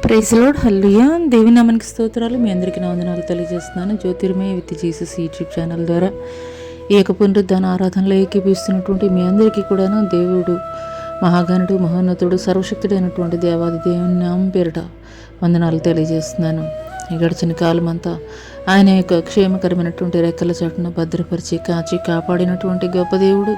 Praise lord, హల్లెలూయా. దేవుని నామానికి స్తోత్రాలు. మీ అందరికీ నా వందనాలు తెలియజేస్తున్నాను. జ్యోతిర్మయ విత్ జీసస్ యూట్యూబ్ ఛానల్ ద్వారా ఏక పునరుద్ధాన ఆరాధనలో ఏకీపిస్తున్నటువంటి మీ అందరికీ కూడాను దేవుడు మహాగణుడు, మహోన్నతుడు, సర్వశక్తుడైనటువంటి దేవాది దేవుని నామం పేరిట వందనాలు తెలియజేస్తున్నాను. ఈ గడిచిన కాలం అంతా ఆయన యొక్క క్షేమకరమైనటువంటి రెక్కల చాటును భద్రపరిచి కాచి కాపాడినటువంటి గొప్ప దేవుడు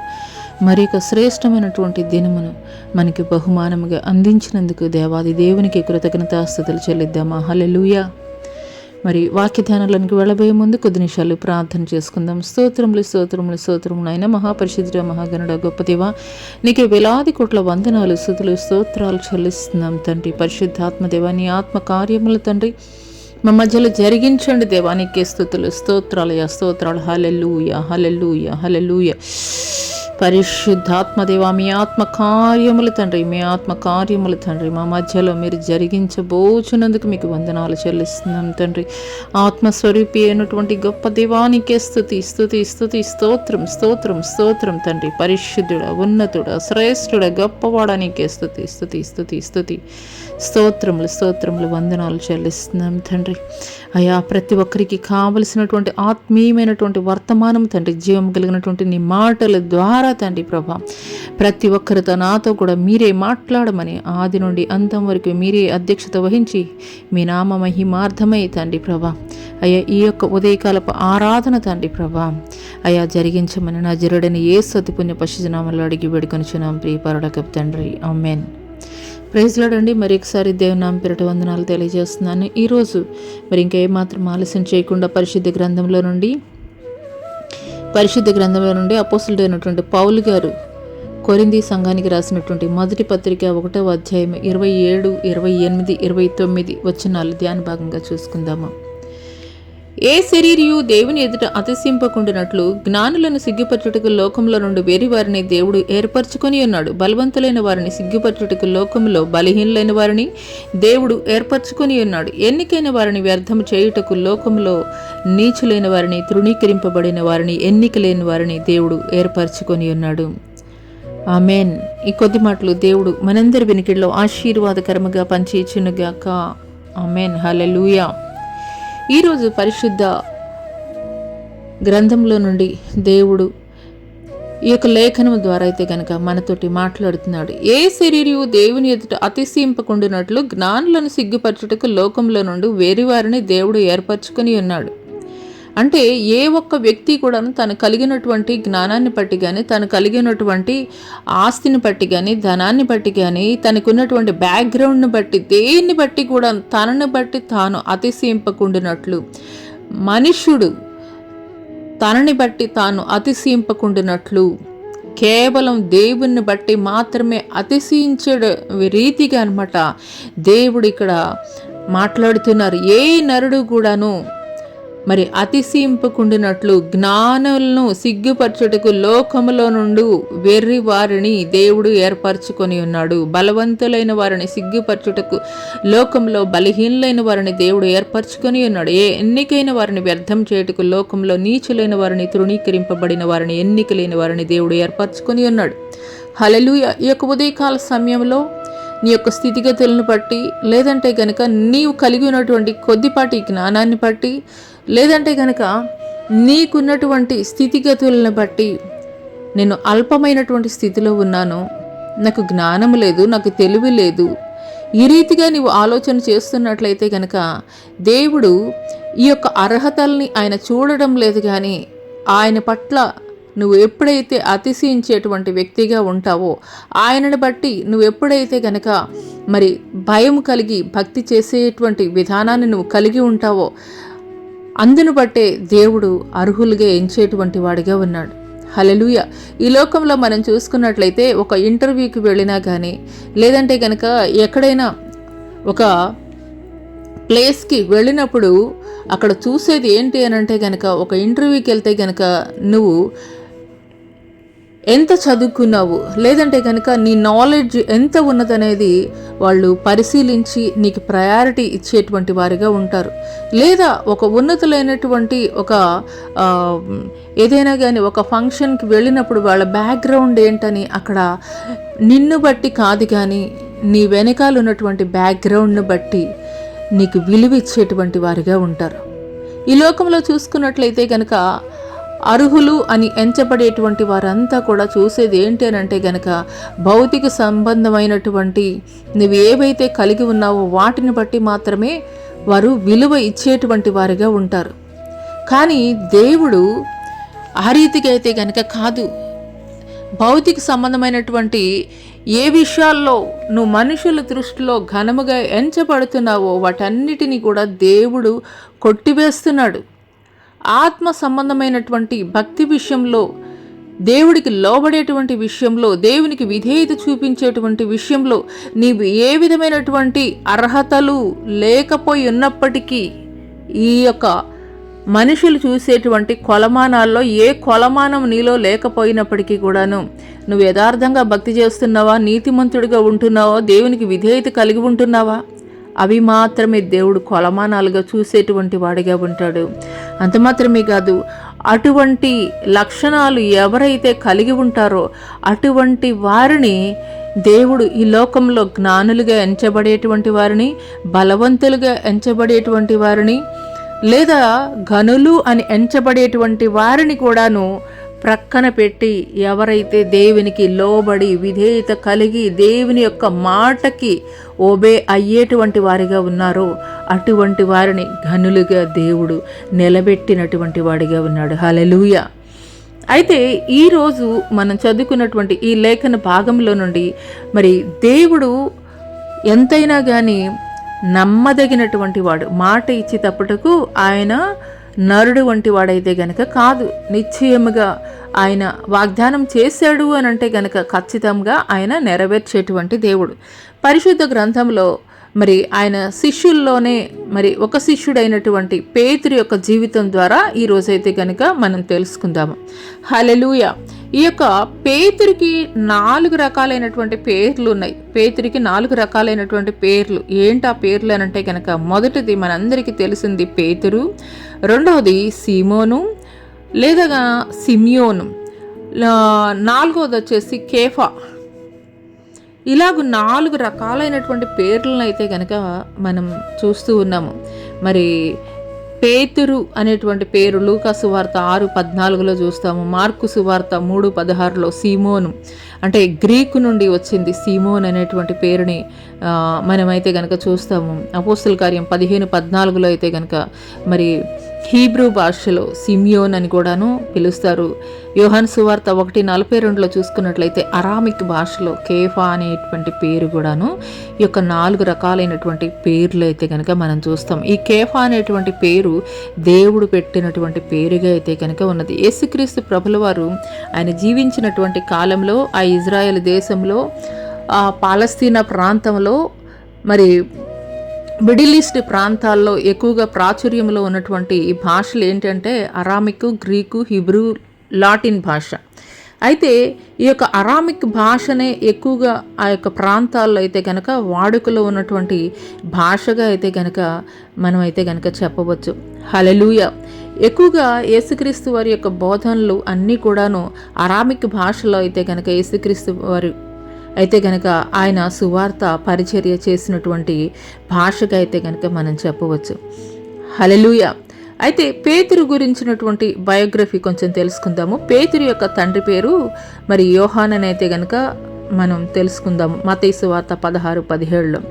మరి యొక్క శ్రేష్టమైనటువంటి దినమును మనకి బహుమానముగా అందించినందుకు దేవాది దేవునికి కృతజ్ఞతాస్తుతులు చెల్లిద్దామా. హల్లెలూయా. మరి వాక్య ధ్యానాలకు వెళ్ళబోయే ముందు కొద్ది నిమిషాలు ప్రార్థన చేసుకుందాం. స్తోత్రములు స్తోత్రములు స్తోత్రములు అయినా మహాపరిశుద్ధ మహాగణుడ గొప్ప దేవా, నీకు వేలాది కోట్ల వందనాలు స్తుతులు స్తోత్రాలు చెల్లిస్తున్నాం తండ్రి. పరిశుద్ధాత్మదేవా, నీ ఆత్మ కార్యములు తండ్రి మా మధ్యలో జరిగించండి దేవా. నీకే స్తుతులు స్తోత్రాలయ స్తోత్రాలు. హల్లెలూయా హల్లెలూయా హల్లెలూయా. పరిశుద్ధాత్మదేవా, మీ ఆత్మ కార్యములు తండ్రి, మీ ఆత్మ కార్యములు తండ్రి మా మధ్యలో మీరు జరిగించబోచున్నందుకు మీకు వందనాలు చెల్లిస్తున్నాం తండ్రి. ఆత్మస్వరూపి అయినటువంటి గొప్ప దేవానికే స్తుతి స్తుతి స్తుతి స్తోత్రం స్తోత్రం స్తోత్రం తండ్రి. పరిశుద్ధుడ, ఉన్నతుడ, శ్రేష్ఠుడ, గొప్పవాడానికే స్తుతి స్తుతి స్తుతి స్తుతి స్తోత్రములు స్తోత్రములు వందనాలు చెల్లిస్తున్నాం తండ్రి. అయా, ప్రతి ఒక్కరికి కావలసినటువంటి ఆత్మీయమైనటువంటి వర్తమానం తండ్రి, జీవం కలిగినటువంటి నీ మాటల ద్వారా తండ్రి ప్రభా, ప్రతి ఒక్కరితో నాతో కూడా మీరే మాట్లాడమని ఆది నుండి అంతం వరకు మీరే అధ్యక్షత వహించి మీ నామ మహిమార్థమై తండ్రి ప్రభా, అయ్యా ఈ యొక్క ఉదయకాలపు ఆరాధన తండ్రి ప్రభా అయా జరిగించమని నా జరుడని యేసు అతి పుణ్య పశునామంలో అడిగి వేడుకొనిచున్నాం ప్రియ పరలోకపు తండ్రి. ఆమేన్. ప్రైజ్ లార్డ్ అండి. మరి ఒకసారి దేవుని నామం పేరిట వందనాలు తెలియజేస్తున్నాను. ఈరోజు మరి ఇంకా ఏమాత్రం ఆలస్యం చేయకుండా పరిశుద్ధ గ్రంథంలో నుండి అపోస్తలుడైనటువంటి పౌలు గారు కొరింథీ సంఘానికి రాసినటువంటి మొదటి పత్రిక 1వ అధ్యాయం 27, 28, 29 వచనాలు ధ్యాన భాగంగా చూసుకుందాము. ఏ శరీరియు దేవుని ఎదుట అతిశయింపకుండినట్లు జ్ఞానులను సిగ్గుపరచుటకు లోకంలో నుండి వేరి వారిని దేవుడు ఏర్పరచుకొని ఉన్నాడు. బలవంతులైన వారిని సిగ్గుపరచుటకు లోకంలో బలహీనులైన వారిని దేవుడు ఏర్పరచుకొని ఉన్నాడు. ఎన్నికైన వారిని వ్యర్థం చేయుటకు లోకంలో నీచులైన వారిని, తృణీకరింపబడిన వారిని, ఎన్నిక లేని వారిని దేవుడు ఏర్పరచుకొని ఉన్నాడు. ఆమేన్. ఈ కొద్ది మాటలు దేవుడు మనందరి వెనుకల్లో ఆశీర్వాదకరముగా పంచేయునుగాక. ఆమేన్. హల్లెలూయా. ఈరోజు పరిశుద్ధ గ్రంథంలో నుండి దేవుడు ఈ యొక్క లేఖనం ద్వారా అయితే కనుక మనతోటి మాట్లాడుతున్నాడు. ఏ శరీరియు దేవుని ఎదుట అతిశయింపకుండినట్లు జ్ఞానులను సిగ్గుపరచుటకు లోకంలో నుండి వేరేవారిని దేవుడు ఏర్పరచుకొని ఉన్నాడు. అంటే ఏ ఒక్క వ్యక్తి కూడా తను కలిగినటువంటి జ్ఞానాన్ని బట్టి కానీ, తను కలిగినటువంటి ఆస్తిని బట్టి కానీ, ధనాన్ని బట్టి కానీ, తనకున్నటువంటి బ్యాక్గ్రౌండ్ని బట్టి, దేన్ని బట్టి కూడా తనని బట్టి తాను అతిశయింపకుండినట్లు, మనుష్యుడు తనని బట్టి తాను అతిశయింపకుండినట్లు కేవలం దేవుణ్ణి బట్టి మాత్రమే అతిశయించే రీతిగా అనమాట దేవుడు ఇక్కడ మాట్లాడుతున్నారు. ఏ నరుడు కూడాను మరి అతిశయింపకుండినట్లు జ్ఞానులను సిగ్గుపరచుటకు లోకములో నుండి వెర్రి వారిని దేవుడు ఏర్పరచుకొని ఉన్నాడు. బలవంతులైన వారిని సిగ్గుపరచుటకు లోకంలో బలహీనులైన వారిని దేవుడు ఏర్పరచుకొని ఉన్నాడు. ఎన్నికైన వారిని వ్యర్థం చేయుటకు లోకంలో నీచులైన వారిని, తృణీకరింపబడిన వారిని, ఎన్నిక లేని వారిని దేవుడు ఏర్పరచుకొని ఉన్నాడు. హల్లెలూయా. ఈ యొక్క ఉదయకాల సమయంలో నీ యొక్క స్థితిగతులను బట్టి, లేదంటే గనక నీవు కలిగి ఉన్నటువంటి కొద్దిపాటి జ్ఞానాన్ని బట్టి, లేదంటే గనక నీకున్నటువంటి స్థితిగతులను బట్టి, నేను అల్పమైనటువంటి స్థితిలో ఉన్నాను, నాకు జ్ఞానం లేదు, నాకు తెలివి లేదు, ఈ రీతిగా నీవు ఆలోచన చేస్తున్నట్లయితే గనక దేవుడు ఈ యొక్క అర్హతల్ని ఆయన చూడడం లేదు. కానీ ఆయన పట్ల నువ్వు ఎప్పుడైతే అతిశయించేటువంటి వ్యక్తిగా ఉంటావో, ఆయనను బట్టి నువ్వు ఎప్పుడైతే గనక మరి భయం కలిగి భక్తి చేసేటువంటి విధానాన్ని నువ్వు కలిగి ఉంటావో, అందును బట్టే దేవుడు అర్హులుగా ఎంచేటువంటి వాడిగా ఉన్నాడు. హల్లెలూయా. ఈ లోకంలో మనం చూసుకున్నట్లయితే ఒక ఇంటర్వ్యూకి వెళ్ళినా కానీ, లేదంటే కనుక ఎక్కడైనా ఒక ప్లేస్కి వెళ్ళినప్పుడు అక్కడ చూసేది ఏంటి అని అంటే కనుక, ఒక ఇంటర్వ్యూకి వెళ్తే కనుక నువ్వు ఎంత చదువుకున్నావు, లేదంటే కనుక నీ నాలెడ్జ్ ఎంత ఉన్నదనేది వాళ్ళు పరిశీలించి నీకు ప్రయారిటీ ఇచ్చేటువంటి వారిగా ఉంటారు. లేదా ఒక ఉన్నతులైనటువంటి ఒక ఏదైనా కానీ ఒక ఫంక్షన్కి వెళ్ళినప్పుడు వాళ్ళ బ్యాక్గ్రౌండ్ ఏంటని అక్కడ నిన్ను బట్టి కాదు కానీ నీ వెనకాల ఉన్నటువంటి బ్యాక్గ్రౌండ్ను బట్టి నీకు విలువ ఇచ్చేటువంటి వారిగా ఉంటారు. ఈ లోకంలో చూసుకున్నట్లయితే కనుక అర్హులు అని ఎంచబడేటువంటి వారంతా కూడా చూసేది ఏంటి అని అంటే కనుక భౌతిక సంబంధమైనటువంటి నువ్వు ఏవైతే కలిగి ఉన్నావో వాటిని బట్టి మాత్రమే వారు విలువ ఇచ్చేటువంటి వారిగా ఉంటారు. కానీ దేవుడు ఆ రీతిగా అయితే కనుక కాదు. భౌతిక సంబంధమైనటువంటి ఏ విషయాల్లో నువ్వు మనుషుల దృష్టిలో ఘనముగా ఎంచబడుతున్నావో వాటన్నిటినీ కూడా దేవుడు కొట్టివేస్తున్నాడు. ఆత్మ సంబంధమైనటువంటి భక్తి విషయంలో, దేవుడికి లోబడేటువంటి విషయంలో, దేవునికి విధేయత చూపించేటువంటి విషయంలో నీవు ఏ విధమైనటువంటి అర్హతలు లేకపోయి ఉన్నప్పటికీ ఈ యొక్క మనుషులు చూసేటువంటి కొలమానాల్లో ఏ కొలమానం నీలో లేకపోయినప్పటికీ కూడాను నువ్వు యథార్థంగా భక్తి చేస్తున్నావా, నీతిమంతుడిగా ఉంటున్నావా, దేవునికి విధేయత కలిగి ఉంటున్నావా, అవి మాత్రమే దేవుడు కొలమానాలుగా చూసేటువంటి వాడిగా ఉంటాడు. అంత మాత్రమే కాదు, అటువంటి లక్షణాలు ఎవరైతే కలిగి ఉంటారో అటువంటి వారిని దేవుడు ఈ లోకంలో జ్ఞానులుగా ఎంచబడేటువంటి వారిని, బలవంతులుగా ఎంచబడేటువంటి వారిని, లేదా ఘనులు అని ఎంచబడేటువంటి వారిని కూడాను ప్రక్కన పెట్టి ఎవరైతే దేవునికి లోబడి విధేయత కలిగి దేవుని యొక్క మాటకి ఓబే అయ్యేటువంటి వారిగా ఉన్నారో అటువంటి వారిని ఘనులుగా దేవుడు నిలబెట్టినటువంటి వాడిగా ఉన్నాడు. హల్లెలూయా. అయితే ఈరోజు మనం చదువుకున్నటువంటి ఈ లేఖన భాగంలో నుండి మరి దేవుడు ఎంతైనా కానీ నమ్మదగినటువంటి వాడు. మాట ఇచ్చి తప్పుటకు ఆయన నరుడు వంటి వాడైతే గనక కాదు. నిశ్చయముగా ఆయన వాగ్దానం చేశాడు అని అంటే గనక ఖచ్చితంగా ఆయన నెరవేర్చేటువంటి దేవుడు. పరిశుద్ధ గ్రంథంలో మరి ఆయన శిష్యుల్లోనే మరి ఒక శిష్యుడైనటువంటి పేతురు యొక్క జీవితం ద్వారా ఈ రోజైతే కనుక మనం తెలుసుకుందాము. హల్లెలూయా. ఈ యొక్క పేతురికి 4 రకాలైనటువంటి పేర్లు ఉన్నాయి. పేతురికి 4 రకాలైనటువంటి పేర్లు. ఏంటి ఆ పేర్లు అని అంటే కనుక మొదటిది మనందరికీ తెలిసింది పేతురు, రెండవది సీమోను లేదా సిమియోను, నాలుగవది వచ్చేసి కేఫా. ఇలాగ 4 రకాలైనటువంటి పేర్లను అయితే కనుక మనం చూస్తూ ఉన్నాము. మరి పేతురు అనేటువంటి పేరు లూకా సువార్త 6:14లో చూస్తాము. మార్కు సువార్త 3:16లో సీమోను అంటే గ్రీకు నుండి వచ్చింది సీమోన్ అనేటువంటి పేరుని మనమైతే కనుక చూస్తాము. అపోస్తల కార్యం 15:14లో అయితే కనుక మరి హీబ్రూ భాషలో సిమియోన్ అని కూడాను పిలుస్తారు. యోహాను సువార్త 1:42లో చూసుకున్నట్లయితే అరామిక్ భాషలో కేఫా అనేటువంటి పేరు కూడాను ఈ యొక్క 4 రకాలైనటువంటి పేర్లు అయితే కనుక మనం చూస్తాం. ఈ కేఫా అనేటువంటి పేరు దేవుడు పెట్టినటువంటి పేరుగా అయితే కనుక ఉన్నది. యేసుక్రీస్తు ప్రభుల వారు ఆయన జీవించినటువంటి కాలంలో ఆ ఇజ్రాయెల్ దేశంలో ఆ పాలస్తీనా ప్రాంతంలో మరి మిడిల్ ఈస్ట్ ప్రాంతాల్లో ఎక్కువగా ప్రాచుర్యంలో ఉన్నటువంటి ఈ భాషలు ఏంటంటే అరామిక్, గ్రీకు, హిబ్రూ, లాటిన్ భాష. అయితే ఈ యొక్క అరామిక్ భాషనే ఎక్కువగా ఆ యొక్క ప్రాంతాల్లో అయితే కనుక వాడుకలో ఉన్నటువంటి భాషగా అయితే కనుక మనం అయితే కనుక చెప్పవచ్చు. హల్లెలూయా. ఎక్కువగా యేసుక్రీస్తు వారి యొక్క బోధనలు అన్నీ కూడాను అరామిక్ భాషలో అయితే కనుక యేసుక్రీస్తు వారి అయితే కనుక ఆయన సువార్త పరిచర్య చేసినటువంటి భాషగా అయితే కనుక మనం చెప్పవచ్చు. హల్లెలూయా. అయితే పేతురు గురించినటువంటి బయోగ్రఫీ కొంచెం తెలుసుకుందాము. పేతురు యొక్క తండ్రి పేరు మరి యోహాన్ అని అయితే కనుక మనం తెలుసుకుందాము. మత్తయి సువార్త 16:17లో.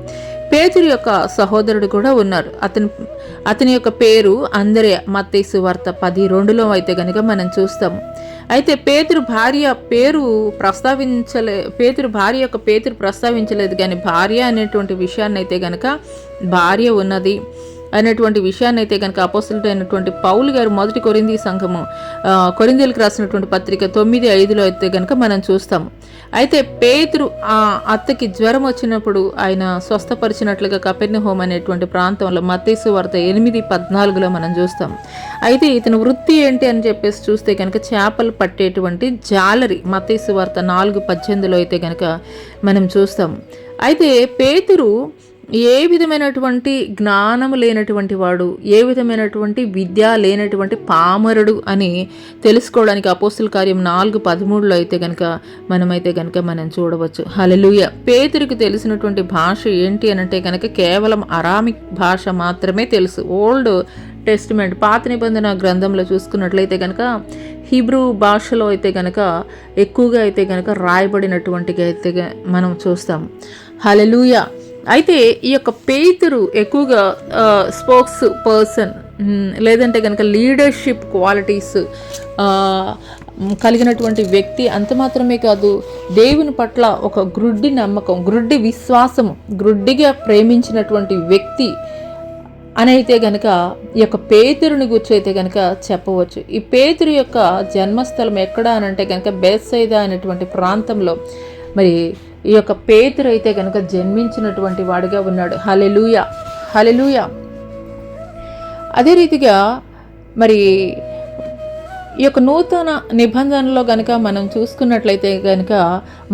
పేతురు యొక్క సహోదరుడు కూడా ఉన్నారు. అతని యొక్క పేరు అందరే. మత్తయి సువార్త 10:2లో అయితే కనుక మనం చూస్తాము. అయితే పేతురు భార్య యొక్క పేతురు ప్రస్తావించలేదు, కానీ భార్య అనేటువంటి విషయాన్ని అయితే కనుక భార్య ఉన్నది అనేటువంటి విషయాన్ని అయితే కనుక అపోస్తలుడైనటువంటి పౌలు గారు మొదటి కొరింథీయులకు రాసినటువంటి పత్రిక 9:5లో అయితే కనుక మనం చూస్తాము. అయితే పేతురు ఆ అత్తకి జ్వరం వచ్చినప్పుడు ఆయన స్వస్థపరిచినట్లుగా కపెర్నహూము అనేటువంటి ప్రాంతంలో మత్తయి సువార్త 8:14లో మనం చూస్తాం. అయితే ఇతని వృత్తి ఏంటి అని చెప్పేసి చూస్తే కనుక చేపలు పట్టేటువంటి జాలరి. మత్తయి సువార్త 4:18లో అయితే కనుక మనం చూస్తాం. అయితే పేతురు ఏ విధమైనటువంటి జ్ఞానము లేనటువంటి వాడు, ఏ విధమైనటువంటి విద్య లేనటువంటి పామరుడు అని తెలుసుకోవడానికి అపోస్తుల కార్యం 4:13 అయితే కనుక మనం చూడవచ్చు. హల్లెలూయా. పేతురికి తెలిసినటువంటి భాష ఏంటి అని అంటే కనుక కేవలం అరామిక్ భాష మాత్రమే తెలుసు. ఓల్డ్ టెస్టిమెంట్ పాత నిబంధన గ్రంథంలో చూసుకున్నట్లయితే కనుక హీబ్రూ భాషలో అయితే కనుక ఎక్కువగా అయితే కనుక రాయబడినటువంటిగా అయితే మనం చూస్తాం. హల్లెలూయా. అయితే ఈ యొక్క పేతురు ఎక్కువగా స్పోక్స్ పర్సన్ లేదంటే కనుక లీడర్షిప్ క్వాలిటీస్ కలిగినటువంటి వ్యక్తి. అంత మాత్రమే కాదు, దేవుని పట్ల ఒక గ్రుడ్డి నమ్మకం, గ్రుడ్డి విశ్వాసం, గ్రుడ్డిగా ప్రేమించినటువంటి వ్యక్తి అని అయితే కనుక ఈ యొక్క పేతురుని గురించి అయితే కనుక చెప్పవచ్చు. ఈ పేతురు యొక్క జన్మస్థలం ఎక్కడ అని అంటే కనుక బేత్సైదా అనేటువంటి ప్రాంతంలో మరి ఈ యొక్క పేతురు అయితే కనుక జన్మించినటువంటి వాడిగా ఉన్నాడు. హల్లెలూయా. హల్లెలూయా. అదే రీతిగా మరి ఈ యొక్క నూతన నిబంధనలో కనుక మనం చూసుకున్నట్లయితే కనుక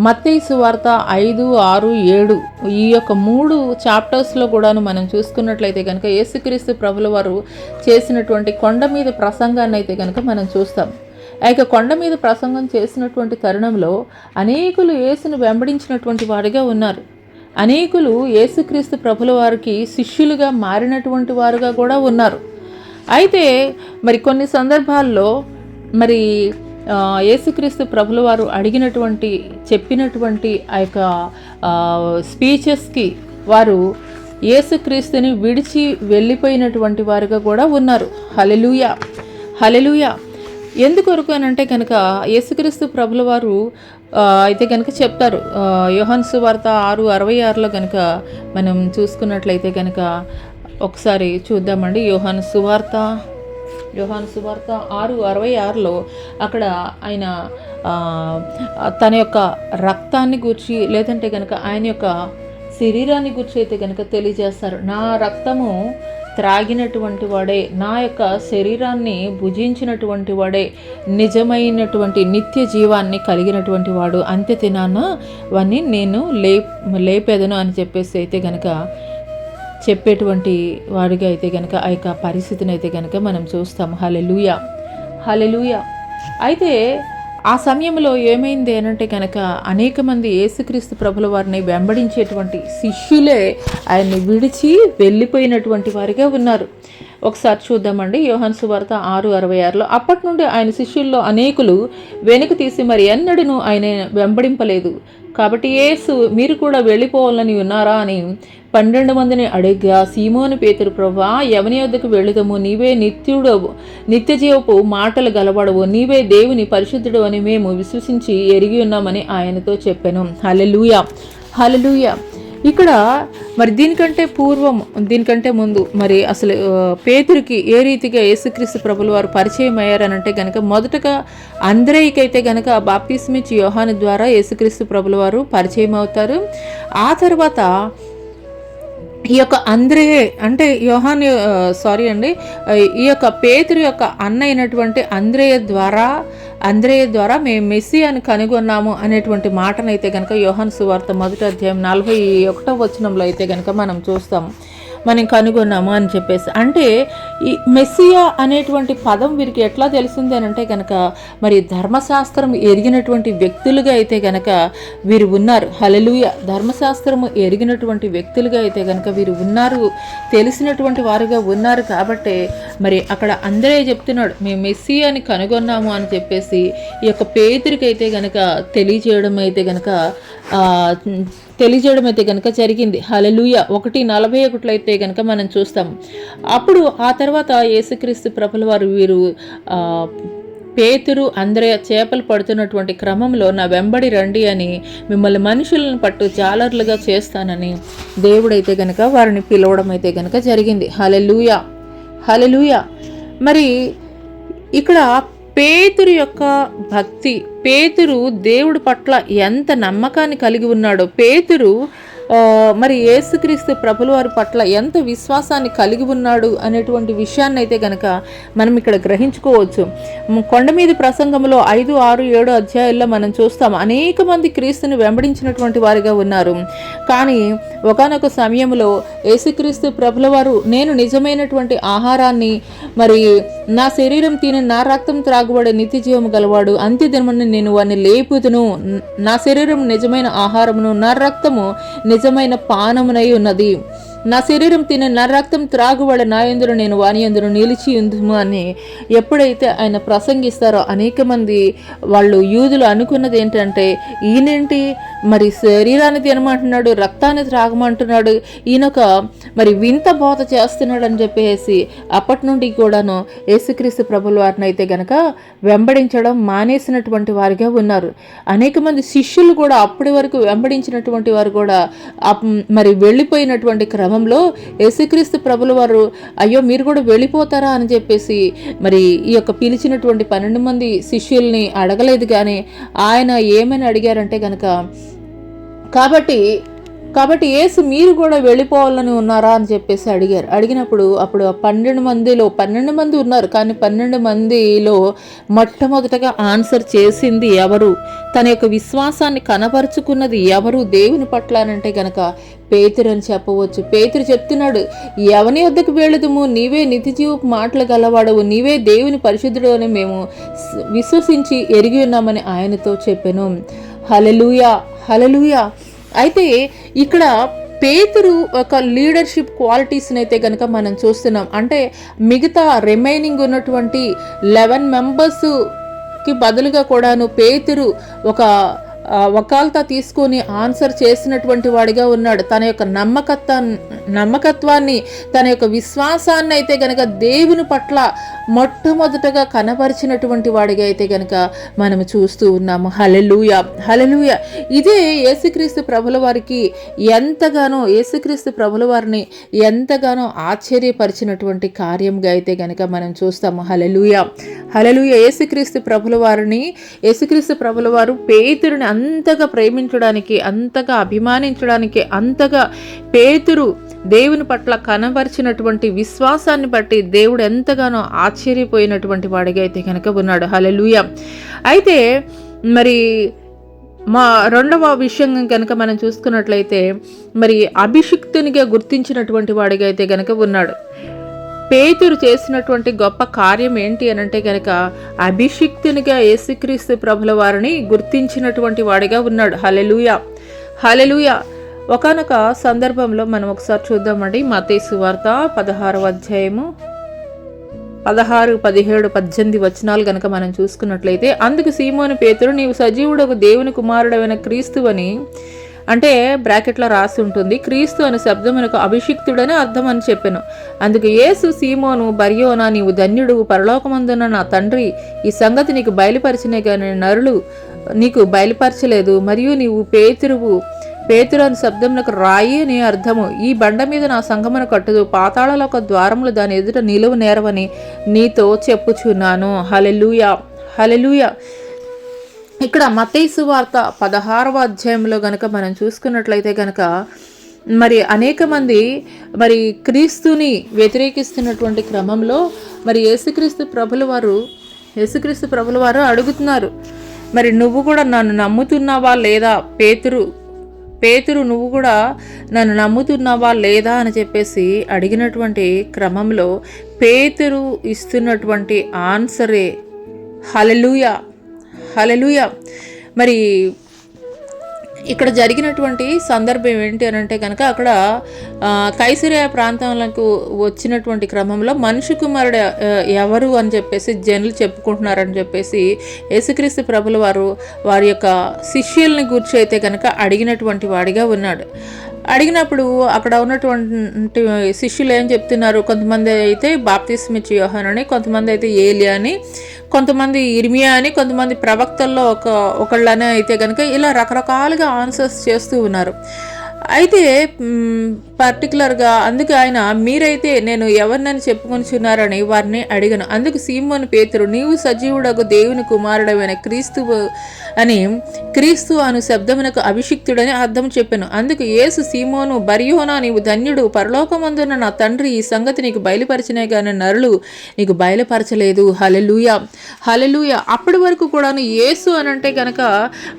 మత్తయి సువార్త 5, 6, 7 ఈ యొక్క 3 చాప్టర్స్లో కూడాను మనం చూసుకున్నట్లయితే కనుక యేసుక్రీస్తు ప్రభుల వారు చేసినటువంటి కొండ మీద ప్రసంగాన్ని అయితే కనుక మనం చూస్తాం. ఆ యొక్క కొండ మీద ప్రసంగం చేసినటువంటి తరుణంలో అనేకులు యేసును వెంబడించినటువంటి వారిగా ఉన్నారు. అనేకులు యేసుక్రీస్తు ప్రభుల వారికి శిష్యులుగా మారినటువంటి వారుగా కూడా ఉన్నారు. అయితే మరి కొన్ని సందర్భాల్లో మరి యేసుక్రీస్తు ప్రభుల వారు చెప్పినటువంటి ఆ యొక్క స్పీచెస్కి వారు యేసుక్రీస్తుని విడిచి వెళ్ళిపోయినటువంటి వారుగా కూడా ఉన్నారు. హల్లెలూయా. హల్లెలూయా. ఎందుకొరకు అని అంటే కనుక యేసుక్రీస్తు ప్రభుల వారు అయితే కనుక చెప్తారు. యోహాను సువార్త 6:66 కనుక మనం చూసుకున్నట్లయితే కనుక ఒకసారి చూద్దామండి. యోహాను సువార్త 6:66 అక్కడ ఆయన తన యొక్క రక్తాన్ని గూర్చి లేదంటే కనుక ఆయన యొక్క శరీరాన్ని గురించి అయితే కనుక తెలియజేస్తారు. నా రక్తము త్రాగినటువంటి వాడే, నా యొక్క శరీరాన్ని భుజించినటువంటి వాడే నిజమైనటువంటి నిత్య జీవాన్ని కలిగినటువంటి వాడు, అంత్య దినాన వాన్ని నేను లేపేదను అని చెప్పేసి అయితే కనుక చెప్పేటువంటి వాడిగా అయితే కనుక ఆ యొక్క పరిస్థితిని అయితే కనుక మనం చూస్తాం. హల్లెలూయా. హల్లెలూయా. అయితే ఆ సమయంలో ఏమైంది అనంటే కనుక అనేక మంది యేసుక్రీస్తు ప్రభుల వారిని వెంబడించేటువంటి శిష్యులే ఆయన్ని విడిచి వెళ్ళిపోయినటువంటి వారిగా ఉన్నారు. ఒకసారి చూద్దామండి. యోహాను సువార్త 6:66 అప్పటి నుండి ఆయన శిష్యుల్లో అనేకులు వెనుక తీసి మరి ఎన్నడూ ఆయన వెంబడింపలేదు. కాబట్టి యేసు మీరు కూడా వెళ్ళిపోవాలని ఉన్నారా అని 12 మందిని అడిగా, సీమోను పేతురు, ప్రభువా ఎవని వద్దకు వెళుదము? నీవే నిత్యజీవపు మాటలు గలవాడవు, నీవే దేవుని పరిశుద్ధుడు అని మేము విశ్వసించి ఎరిగి ఉన్నామని ఆయనతో చెప్పాను. హల్లెలూయా. హల్లెలూయా. ఇక్కడ మరి దీనికంటే ముందు మరి అసలు పేతురికి ఏ రీతిగా యేసుక్రీస్తు ప్రభుల వారు పరిచయం అయ్యారనంటే కనుక మొదటగా అంద్రేయికైతే కనుక బాప్తిస్మిచ్చి యోహాను ద్వారా యేసుక్రీస్తు ప్రభుల వారు పరిచయం అవుతారు. ఆ తర్వాత ఈ యొక్క అంద్రేయే అంటే ఈ యొక్క పేతురు యొక్క అన్న అయినటువంటి అంద్రేయ ద్వారా మేము మెస్సియాని కనుగొన్నాము అనేటువంటి మాటనైతే కనుక యోహాను సువార్త 1వ అధ్యాయం 41వ వచనంలో అయితే కనుక మనం చూస్తాం. మనం కనుగొన్నాము అని చెప్పేసి. అంటే ఈ మెస్సియా అనేటువంటి పదం వీరికి ఎట్లా తెలిసింది అని అంటే కనుక మరి ధర్మశాస్త్రం ఎరిగినటువంటి వ్యక్తులుగా అయితే కనుక వీరు ఉన్నారు. హల్లెలూయా. ధర్మశాస్త్రము ఎరిగినటువంటి వ్యక్తులుగా అయితే కనుక వీరు ఉన్నారు, తెలిసినటువంటి వారుగా ఉన్నారు. కాబట్టి మరి అక్కడ అందరే చెప్తున్నాడు మేము మెస్సియాని కనుగొన్నాము అని చెప్పేసి ఈ యొక్క పేతురికి అయితే కనుక తెలియజేయడం అయితే కనుక జరిగింది. హల్లెలూయా. 1:41 అయితే కనుక మనం చూస్తాం. అప్పుడు ఆ తర్వాత యేసుక్రీస్తు ప్రభుల వారు వీరు పేతురు అంద్రేయ చేపలు పడుతున్నటువంటి క్రమంలో నా వెంబడి రండి అని, మిమ్మల్ని మనుషులను పట్టు జాలర్లుగా చేస్తానని దేవుడైతే కనుక వారిని పిలవడం అయితే కనుక జరిగింది. హల్లెలూయా. హల్లెలూయా. మరి ఇక్కడ పేతురు యొక్క భక్తి, పేతురు దేవుడి పట్ల ఎంత నమ్మకాన్ని కలిగి ఉన్నాడో, పేతురు మరి యేసుక్రీస్తు ప్రభుల వారి పట్ల ఎంత విశ్వాసాన్ని కలిగి ఉన్నాడు అనేటువంటి విషయాన్ని అయితే కనుక మనం ఇక్కడ గ్రహించుకోవచ్చు. కొండ మీద ప్రసంగంలో 5, 6, 7 అధ్యాయాల్లో మనం చూస్తాం అనేక మంది క్రీస్తుని వెంబడించినటువంటి వారిగా ఉన్నారు. కానీ ఒకానొక సమయంలో యేసుక్రీస్తు ప్రభుల వారు నేను నిజమైనటువంటి ఆహారాన్ని, మరి నా శరీరం తిని నా రక్తం త్రాగుబడే నిత్య జీవము గలవాడు, అంత్య దినమున నేను వారిని లేపుదును, నా శరీరం నిజమైన ఆహారమును, నా రక్తము నిజమైన పానమునై ఉన్నది, నా శరీరం తిని నా రక్తం త్రాగుబడే నా యందును నేను వాని యందును నిలిచి ఉందుము అని ఎప్పుడైతే ఆయన ప్రసంగిస్తారో అనేక మంది వాళ్ళు యూదులు అనుకున్నది ఏంటంటే, ఈయనేంటి మరి శరీరాన్ని తినమంటున్నాడు, రక్తాన్ని త్రాగమంటున్నాడు, ఈయనొక మరి వింత బోధ చేస్తున్నాడు అని చెప్పేసి అప్పటి నుండి కూడాను యేసుక్రీస్తు ప్రభుల వారిని అయితే గనక వెంబడించడం మానేసినటువంటి వారిగా ఉన్నారు. అనేక మంది శిష్యులు కూడా అప్పటి వరకు వెంబడించినటువంటి వారు కూడా మరి వెళ్ళిపోయినటువంటి క్రమంలో యేసుక్రీస్తు ప్రభుల వారు అయ్యో మీరు కూడా వెళ్ళిపోతారా అని చెప్పేసి మరి ఈ యొక్క పిలిచినటువంటి 12 మంది శిష్యుల్ని అడగలేదు. కానీ ఆయన ఏమని అడిగారంటే కనుక, కాబట్టి యేసు మీరు కూడా వెళ్ళిపోవాలని ఉన్నారా అని చెప్పేసి అడిగారు. అడిగినప్పుడు అప్పుడు 12 మందిలో 12 మంది ఉన్నారు, కానీ 12 మందిలో మొట్టమొదటగా ఆన్సర్ చేసింది ఎవరు, తన యొక్క విశ్వాసాన్ని కనపరుచుకున్నది ఎవరు దేవుని పట్ల అంటే గనక పేతురు అని చెప్పవచ్చు. పేతురు చెప్తున్నాడు, ఎవని వద్దకు వెళుదుము, నీవే నిత్యజీవపు మాటలు గలవాడవు, నీవే దేవుని పరిశుద్ధుడు అని మేము విశ్వసించి ఎరిగి ఉన్నామని ఆయనతో చెప్పాను. హల్లెలూయా, హల్లెలూయా. అయితే ఇక్కడ పేతురు ఒక లీడర్షిప్ క్వాలిటీస్ని అయితే కనుక మనం చూస్తున్నాం. అంటే మిగతా రిమైనింగ్ ఉన్నటువంటి 11 మెంబర్స్కి బదులుగా కూడాను పేతురు ఒక వకాల్తా తీసుకొని ఆన్సర్ చేసినటువంటి వాడిగా ఉన్నాడు. తన యొక్క నమ్మకత్వాన్ని, తన యొక్క విశ్వాసాన్ని అయితే గనక దేవుని పట్ల మొట్టమొదటగా కనపరిచినటువంటి వాడిగా అయితే గనక మనం చూస్తూ ఉన్నాము. హల్లెలూయా, హల్లెలూయా. ఇదే యేసుక్రీస్తు ప్రభుల వారికి ఎంతగానో, యేసుక్రీస్తు ప్రభుల వారిని ఎంతగానో ఆశ్చర్యపరిచినటువంటి కార్యంగా అయితే గనక మనం చూస్తాము. హల్లెలూయా, హల్లెలూయా. యేసుక్రీస్తు ప్రభుల వారు పేతురుని అంతగా ప్రేమించడానికి, అంతగా అభిమానించడానికి, అంతగా పేతురు దేవుని పట్ల కనబరిచినటువంటి విశ్వాసాన్ని బట్టి దేవుడు ఎంతగానో ఆశ్చర్యపోయినటువంటి వాడిగా అయితే కనుక ఉన్నాడు. హల్లెలూయా. అయితే మరి మా రెండవ విషయం కనుక మనం చూసుకున్నట్లయితే, మరి అభిషిక్తునిగా గుర్తించినటువంటి వాడిగా అయితే కనుక ఉన్నాడు. పేతురు చేసినటువంటి గొప్ప కార్యం ఏంటి అని అంటే కనుక అభిషిక్తునిగా యేసుక్రీస్తు ప్రభుల వారిని గుర్తించినటువంటి వాడిగా ఉన్నాడు. హల్లెలూయా, హల్లెలూయా. ఒకానొక సందర్భంలో మనం ఒకసారి చూద్దామండి. మత్తయి సువార్త 16వ అధ్యాయము 16, 17, 18 వచనాలు గనక మనం చూసుకున్నట్లయితే, అందుకు సీమోను పేతురు, నీవు సజీవుడకు దేవుని కుమారుడైన క్రీస్తువని, అంటే బ్రాకెట్లో రాసి ఉంటుంది, క్రీస్తు అనే శబ్దమునకు అభిషిక్తుడని అర్థం అని చెప్పాను. అందుకు యేసు, సీమోను బర్యోనా, నీవు ధన్యుడు, పరలోకమందున్న నా తండ్రి ఈ సంగతి నీకు బయలుపరిచినే కానీ నరులు నీకు బయలుపరచలేదు. మరియు నీవు పేతురు అని శబ్దమునకు రాయి అని అర్థము. ఈ బండ మీద నా సంగమును కట్టుదు, పాతాళలో ఒక ద్వారములు దాని ఎదుట నిలువ నేరవని నీతో చెప్పుచున్నాను. హల్లెలూయా, హల్లెలూయా. ఇక్కడ మత్తయి సువార్త 16వ అధ్యాయంలో గనక మనం చూసుకున్నట్లయితే గనక మరి అనేక మంది మరి క్రీస్తుని వ్యతిరేకిస్తున్నటువంటి క్రమంలో మరి యేసుక్రీస్తు ప్రభుల వారు అడుగుతున్నారు, మరి నువ్వు కూడా నన్ను నమ్ముతున్నావా లేదా, పేతురు నువ్వు కూడా నన్ను నమ్ముతున్నావా లేదా అని చెప్పేసి అడిగినటువంటి క్రమంలో పేతురు ఇస్తున్నటువంటి ఆన్సరే హల్లెలూయా, హల్లెలూయా. మరి ఇక్కడ జరిగినటువంటి సందర్భం ఏంటి అని అంటే కనుక అక్కడ కైసరియా ప్రాంతాలకు వచ్చినటువంటి క్రమంలో మనిషి కుమారుడు ఎవరు అని చెప్పేసి జనులు చెప్పుకుంటున్నారని చెప్పేసి యేసుక్రీస్తు ప్రభుల వారి యొక్క శిష్యుల్ని గూర్చి అయితే కనుక అడిగినటువంటి వాడిగా ఉన్నాడు. అడిగినప్పుడు అక్కడ ఉన్నటువంటి శిష్యులు ఏం చెప్తున్నారు, కొంతమంది అయితే బాప్తిస్మిచ్చి యోహాను అని, కొంతమంది అయితే ఏలియా అని, కొంతమంది ఇర్మియా అని, కొంతమంది ప్రవక్తల్లో ఒకళ్ళని అయితే కనుక ఇలా రకరకాలుగా ఆన్సర్స్ చేస్తూ ఉన్నారు. అయితే పర్టికులర్గా అందుకు ఆయన, మీరైతే నేను ఎవరినని చెప్పుకొనిచున్నారని వారిని అడిగాను. అందుకు సీమోను పేతురు, నీవు సజీవుడకు దేవుని కుమారుడమైన క్రీస్తువు అని, క్రీస్తు అను శబ్దమునకు అభిషిక్తుడని అర్థం చెప్పాను. అందుకు యేసు, సీమోను బర్యోనా, నీవు ధన్యుడు, పరలోకమందున్న నా తండ్రి ఈ సంగతి నీకు బయలుపరిచినే కానీ నరులు నీకు బయలుపరచలేదు. హల్లెలూయా, హల్లెలూయా. అప్పటి వరకు కూడాను యేసు అని అంటే కనుక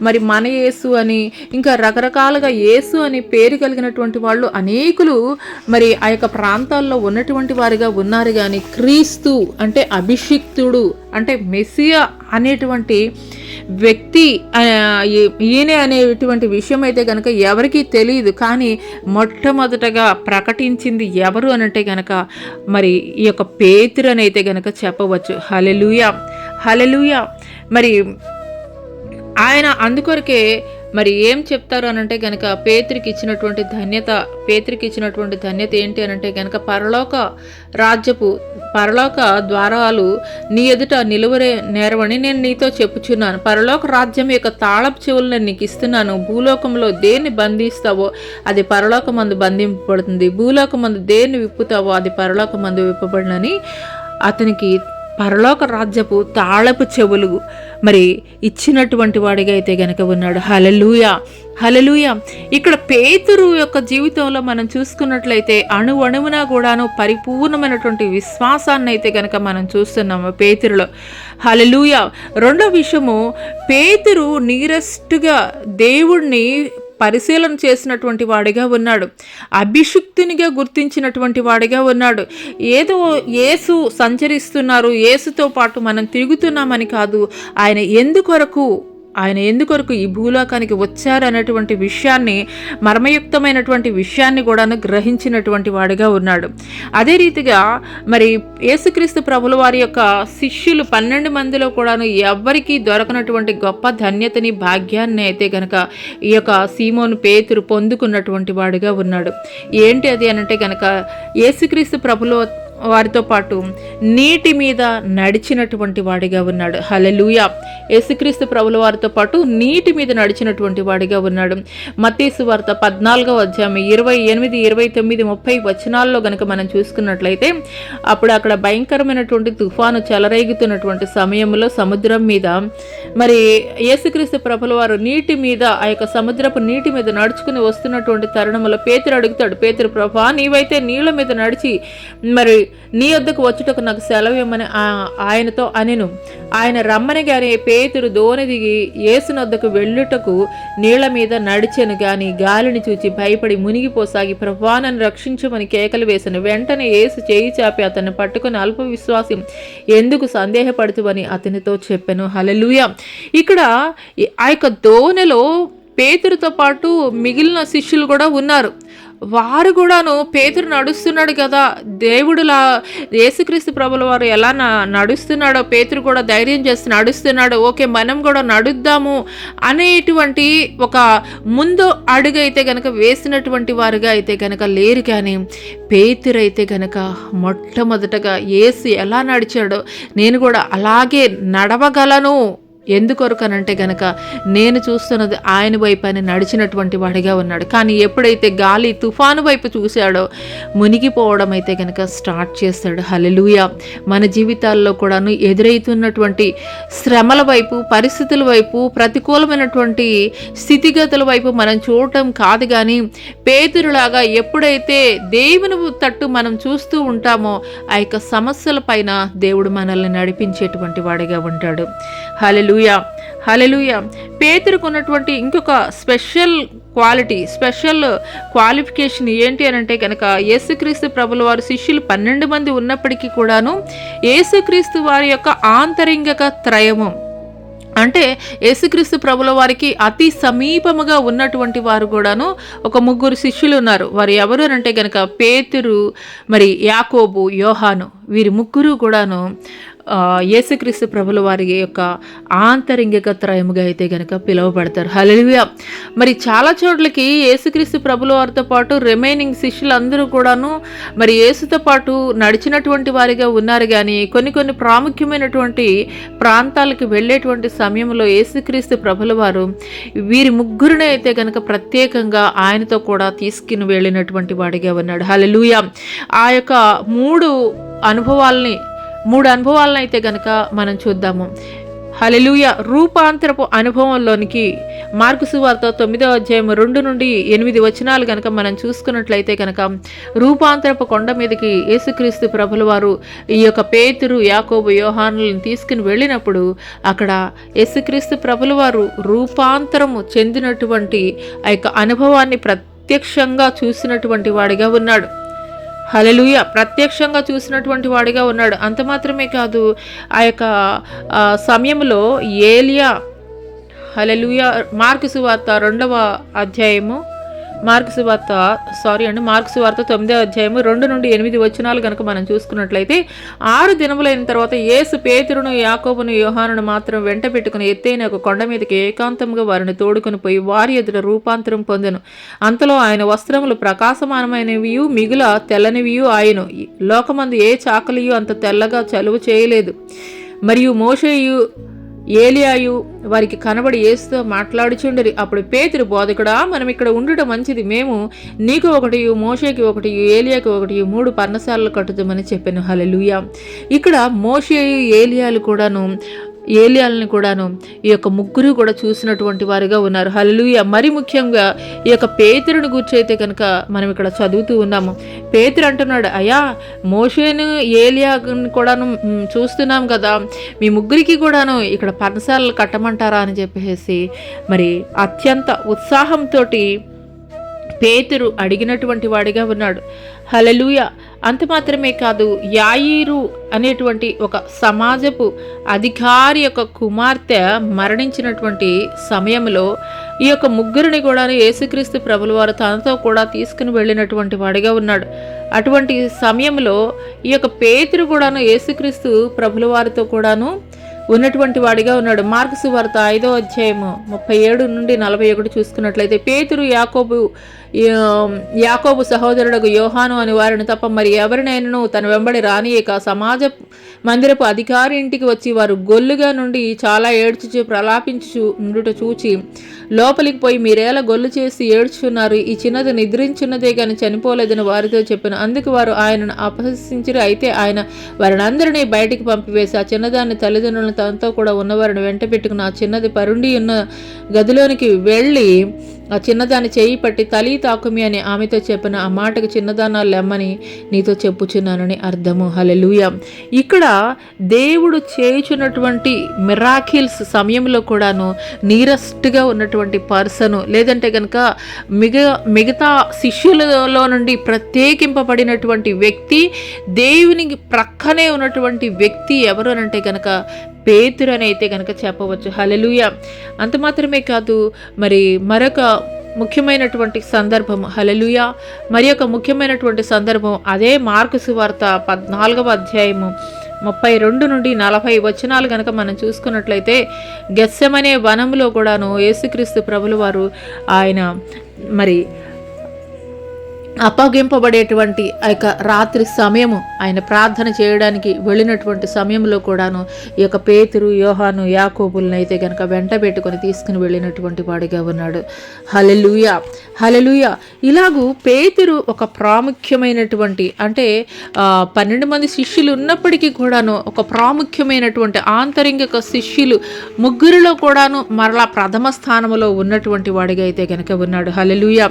మరి మన యేసు అని, ఇంకా రకరకాలుగా యేసు అని పేరు కలిగినటువంటి వాళ్ళు అనేకులు మరి ఆ యొక్క ప్రాంతాల్లో ఉన్నటువంటి వారిగా ఉన్నారు. కానీ క్రీస్తు అంటే అభిషిక్తుడు అంటే మెస్సియా అనేటువంటి వ్యక్తి ఈయనే అనేటువంటి విషయం అయితే కనుక ఎవరికీ తెలియదు. కానీ మొట్టమొదటగా ప్రకటించింది ఎవరు అనంటే కనుక మరి ఈ యొక్క పేతురు అని అయితే కనుక చెప్పవచ్చు. హల్లెలూయా, హల్లెలూయా. మరి ఆయన అందుకొరకే మరి ఏం చెప్తారు అనంటే కనుక పేతురికి ఇచ్చినటువంటి ధన్యత ఏంటి అనంటే కనుక పరలోక ద్వారాలు నీ ఎదుట నిలువరే నేరవని నేను నీతో చెప్పుచున్నాను. పరలోక రాజ్యం యొక్క తాళపు చెవులను నీకు ఇస్తున్నాను. భూలోకంలో దేన్ని బంధిస్తావో అది పరలోకమందు బంధింపబడుతుంది, భూలోకమందు దేన్ని విప్పుతావో అది పరలోకమందు విప్పబడినని అతనికి పరలోక రాజ్యపు తాళపు చెవులు మరి ఇచ్చినటువంటి వాడిగా అయితే గనక ఉన్నాడు. హల్లెలూయా, హల్లెలూయా. ఇక్కడ పేతురు యొక్క జీవితంలో మనం చూసుకున్నట్లయితే అణువణువున కూడాను పరిపూర్ణమైనటువంటి విశ్వాసాన్ని అయితే గనక మనం చూస్తున్నాము పేతురులో. హల్లెలూయా. రెండో విషయము, పేతురు నీరెస్ట్గా దేవుణ్ణి పరిశీలన చేసినటువంటి వాడిగా ఉన్నాడు, అభిషిక్తునిగా గుర్తించినటువంటి వాడిగా ఉన్నాడు. ఏదో యేసు సంచరిస్తున్నారు, యేసుతో పాటు మనం తిరుగుతున్నామని కాదు, ఆయన ఎందుకొరకు ఈ భూలోకానికి వచ్చారు అనేటువంటి విషయాన్ని, మర్మయుక్తమైనటువంటి విషయాన్ని కూడాను గ్రహించినటువంటి వాడిగా ఉన్నాడు. అదే రీతిగా మరి యేసుక్రీస్తు ప్రభుల వారి యొక్క శిష్యులు 12 మందిలో కూడాను ఎవ్వరికీ దొరకనటువంటి గొప్ప ధన్యతని, భాగ్యాన్ని అయితే కనుక ఈ యొక్క సీమోను పేతురు పొందుకున్నటువంటి వాడిగా ఉన్నాడు. ఏంటి అది అనంటే కనుక యేసుక్రీస్తు ప్రభుల వారితో పాటు నీటి మీద నడిచినటువంటి వాడిగా ఉన్నాడు. హల్లెలూయా. యేసుక్రీస్తు ప్రభుల వారితో పాటు నీటి మీద నడిచినటువంటి వాడిగా ఉన్నాడు. మత్తయి సువార్త 14వ అధ్యాయం 28, 29, 30 వచనాల్లో గనక మనం చూసుకున్నట్లయితే అప్పుడు అక్కడ భయంకరమైనటువంటి తుఫాను చెలరేగుతున్నటువంటి సమయంలో సముద్రం మీద మరి యేసుక్రీస్తు ప్రభుల వారు నీటి మీద, ఆ యొక్క సముద్రపు నీటి మీద నడుచుకుని వస్తున్నటువంటి తరుణంలో పేతురు అడుగుతాడు, పేతురు, ప్రభువా నీవైతే నీళ్ళ మీద నడిచి మరి నీ వద్దకు వచ్చుటకు నాకు సెలవేమని ఆయనతో అనెను. ఆయన రమ్మని గాని పేతురు దోణి దిగి యేసునొద్దకు వెళ్ళుటకు నీళ్ల మీద నడిచెను. గాని గాలిని చూచి భయపడి మునిగిపోసాగి ప్రభువా నన్ను రక్షించమని కేకలు వేసను. వెంటనే యేసు చేయి చాపి అతన్ని పట్టుకుని అల్ప విశ్వాసం ఎందుకు సందేహపడుతువని అతనితో చెప్పాను. హల్లెలూయా. ఇక్కడ ఆ యొక్క దోణిలో పేతురుతో పాటు మిగిలిన శిష్యులు కూడా ఉన్నారు. వారు కూడాను పేతురు నడుస్తున్నాడు కదా, దేవుడులా యేసుక్రీస్తు ప్రభుల వారు ఎలా నడుస్తున్నాడో పేతురు కూడా ధైర్యం చేసి నడుస్తున్నాడు, ఓకే మనం కూడా నడుద్దాము అనేటువంటి ఒక ముందు అడుగు అయితే కనుక వేసినటువంటి వారుగా అయితే కనుక లేరు. కానీ పేతురు అయితే కనుక మొట్టమొదటగా యేసు ఎలా నడిచాడో నేను కూడా అలాగే నడవగలను, ఎందుకొరకనంటే గనక నేను చూస్తున్నది ఆయన వైపు అని నడిచినటువంటి వాడిగా ఉన్నాడు. కానీ ఎప్పుడైతే గాలి తుఫాను వైపు చూశాడో మునిగిపోవడం అయితే గనక స్టార్ట్ చేస్తాడు. హల్లెలూయా. మన జీవితాల్లో కూడాను ఎదురైతున్నటువంటి శ్రమల వైపు, పరిస్థితుల వైపు, ప్రతికూలమైనటువంటి స్థితిగతుల వైపు మనం చూడటం కాదు, కానీ పేతురులాగా ఎప్పుడైతే దేవుని తట్టు మనం చూస్తూ ఉంటామో ఆ యొక్క సమస్యల పైన దేవుడు మనల్ని నడిపించేటువంటి వాడిగా ఉంటాడు. హల్లెలూయా, హల్లెలూయా. పేతురుకు ఉన్నటువంటి ఇంకొక స్పెషల్ క్వాలిఫికేషన్ ఏంటి అని అంటే కనుక యేసుక్రీస్తు ప్రభుల వారి శిష్యులు 12 మంది ఉన్నప్పటికీ కూడాను యేసుక్రీస్తు వారి యొక్క ఆంతరింగిక త్రయము అంటే యేసుక్రీస్తు ప్రభుల వారికి అతి సమీపముగా ఉన్నటువంటి వారు కూడాను ఒక 3 శిష్యులు ఉన్నారు. వారు ఎవరు అంటే కనుక పేతురు, మరి యాకోబు, యోహాను, వీరి 3 కూడాను యేసుక్రీస్తు ప్రభుల వారి యొక్క ఆంతరింగిక త్రయముగా అయితే కనుక పిలువబడతారు. హల్లెలూయా. మరి చాలా చోట్లకి యేసుక్రీస్తు ప్రభుల వారితో పాటు రిమైనింగ్ శిష్యులందరూ కూడాను మరి యేసుతో పాటు నడిచినటువంటి వారిగా ఉన్నారు. కానీ కొన్ని ప్రాముఖ్యమైనటువంటి ప్రాంతాలకు వెళ్ళేటువంటి సమయంలో యేసుక్రీస్తు ప్రభుల వారు వీరి ముగ్గురిని అయితే కనుక ప్రత్యేకంగా ఆయనతో కూడా తీసుకుని వెళ్ళినటువంటి వాడిగా ఉన్నాడు. హల్లెలూయా. ఆ యొక్క మూడు అనుభవాలను అయితే కనుక మనం చూద్దాము. హల్లెలూయా. రూపాంతరపు అనుభవంలోనికి మార్కు సువార్త 9వ అధ్యాయం 2 నుండి 8 వచనాలు కనుక మనం చూసుకున్నట్లయితే కనుక రూపాంతరపు కొండ మీదకి యేసుక్రీస్తు ప్రభుల వారు ఈ యొక్క పేతురు, యాకోబు, యోహానులను తీసుకుని వెళ్ళినప్పుడు అక్కడ యేసుక్రీస్తు ప్రభుల వారు రూపాంతరము చెందినటువంటి ఆ యొక్క అనుభవాన్ని ప్రత్యక్షంగా చూసినటువంటి వాడిగా ఉన్నాడు. హల్లెలూయా. ప్రత్యక్షంగా చూసినటువంటి వాడిగా ఉన్నాడు. అంత మాత్రమే కాదు, ఆ యొక్క సమయంలో ఏలియా, హల్లెలూయా, మార్కు సువార్త 2వ అధ్యాయము మార్కు సువార్త 9వ అధ్యాయము 2 నుండి 8 వచనాలు కనుక మనం చూసుకున్నట్లయితే 6 దినములైన తర్వాత యేసు పేతురును, యాకోబును, యోహానును మాత్రం వెంట పెట్టుకుని ఎత్తైన ఒక కొండ మీదకి ఏకాంతంగా వారిని తోడుకొని పోయి వారి ఎదుట రూపాంతరం పొందెను. అంతలో ఆయన వస్త్రములు ప్రకాశమానమైనవియు మిగుల తెల్లనివియు ఆయను. లోకమందు ఏ చాకలియు అంత తెల్లగా చలువ చేయలేదు. మరియు మోషేయు ఏలియాయు వారికి కనబడి యేసుతో మాట్లాడుచుండరి. అప్పుడు పేతురు, బోధకుడా, మనం ఇక్కడ ఉండటం మంచిది. మేము నీకు ఒకటి, మోషేకి ఒకటి, ఏలియాకి ఒకటి 3 పర్ణశాలలు కట్టుదామని చెప్పాను. హల్లెలూయా. ఇక్కడ మోషేయు ఏలియాలను కూడాను ఈ యొక్క ముగ్గురు కూడా చూసినటువంటి వారుగా ఉన్నారు. హల్లెలూయా. మరి ముఖ్యంగా ఈ యొక్క పేతురుని గురించి అయితే కనుక మనం ఇక్కడ చదువుతూ ఉన్నాము. పేతురు అంటున్నాడు, అయ్యా, మోషేను ఏలియాను కూడాను చూస్తున్నాం కదా, మీ ముగ్గురికి కూడాను ఇక్కడ పర్ణశాలలు కట్టమంటారా అని చెప్పేసి మరి అత్యంత ఉత్సాహంతో పేతురు అడిగినటువంటి వాడిగా ఉన్నాడు. హల్లెలూయా. అంత మాత్రమే కాదు, యాయీరు అనేటువంటి ఒక సమాజపు అధికారి యొక్క కుమార్తె మరణించినటువంటి సమయంలో ఈ యొక్క ముగ్గురిని కూడా యేసుక్రీస్తు ప్రభుల వారు తనతో కూడా తీసుకుని వెళ్ళినటువంటి వాడిగా ఉన్నాడు. అటువంటి సమయంలో ఈ యొక్క పేతురు కూడాను యేసుక్రీస్తు ప్రభుల వారితో కూడాను ఉన్నటువంటి వాడిగా ఉన్నాడు. మార్కు సువార్త 5వ అధ్యాయము 37 నుండి 41 చూసుకున్నట్లయితే పేతురు, యాకోబు సహోదరుడు యోహాను అని వారిని తప్ప మరి ఎవరినైనాను తన వెంబడి రానియక సమాజ మందిరపు అధికారి ఇంటికి వచ్చి వారు గొల్లుగా నుండి చాలా ఏడ్చుచు ప్రలాపించు ఉండుట చూచి లోపలికి పోయి, మీరేలా గొల్లు చేసి ఏడ్చున్నారు? ఈ చిన్నది నిద్రించున్నదే కానీ చనిపోలేదని వారితో చెప్పాను. అందుకు వారు ఆయనను అపహసించారు. అయితే ఆయన వారిని అందరినీ బయటికి పంపివేసి ఆ చిన్నదాన్ని తల్లిదండ్రులను తనతో కూడా ఉన్నవారిని వెంట పెట్టుకుని ఆ చిన్నది పరుండి ఉన్న గదిలోనికి వెళ్ళి ఆ చిన్నదాన్ని చేయి పట్టి తలీ తాకుమి అని ఆమెతో చెప్పిన ఆ మాటకు చిన్నదానాలు లెమ్మని నీతో చెప్పుచున్నానని అర్థము. హల్లెలూయా. ఇక్కడ దేవుడు చేయుచున్నటువంటి మిరాకిల్స్ సమయంలో కూడాను నీరస్ట్గా ఉన్నటువంటి పర్సను, లేదంటే కనుక మిగతా శిష్యులలో నుండి ప్రత్యేకింపబడినటువంటి వ్యక్తి, దేవునికి ప్రక్కనే ఉన్నటువంటి వ్యక్తి ఎవరు అనంటే కనుక పేతురు అని అయితే కనుక చెప్పవచ్చు. హల్లెలూయా. అంత మాత్రమే కాదు, మరి మరొక ముఖ్యమైనటువంటి సందర్భం, హల్లెలూయా, మరి ఒక ముఖ్యమైనటువంటి సందర్భం అదే మార్కు సువార్త 14వ అధ్యాయము 32 నుండి 40 వచనాలు కనుక మనం చూసుకున్నట్లయితే గెత్సెమనే వనంలో కూడాను యేసుక్రీస్తు ప్రభుల వారు ఆయన మరి అప్పగింపబడేటువంటి ఆ యొక్క రాత్రి సమయము ఆయన ప్రార్థన చేయడానికి వెళ్ళినటువంటి సమయంలో కూడాను ఈ యొక్క పేతురు, యోహాను, యాకోబులను అయితే కనుక వెంట పెట్టుకొని తీసుకుని వెళ్ళినటువంటి వాడిగా ఉన్నాడు. హల్లెలూయా. హల్లెలూయా. ఇలాగూ పేతురు ఒక ప్రాముఖ్యమైనటువంటి, అంటే 12 మంది శిష్యులు ఉన్నప్పటికీ కూడాను ఒక ప్రాముఖ్యమైనటువంటి ఆంతరింగిక శిష్యులు ముగ్గురిలో కూడాను మరలా ప్రథమ స్థానంలో ఉన్నటువంటి వాడిగా అయితే కనుక ఉన్నాడు. హల్లెలూయా.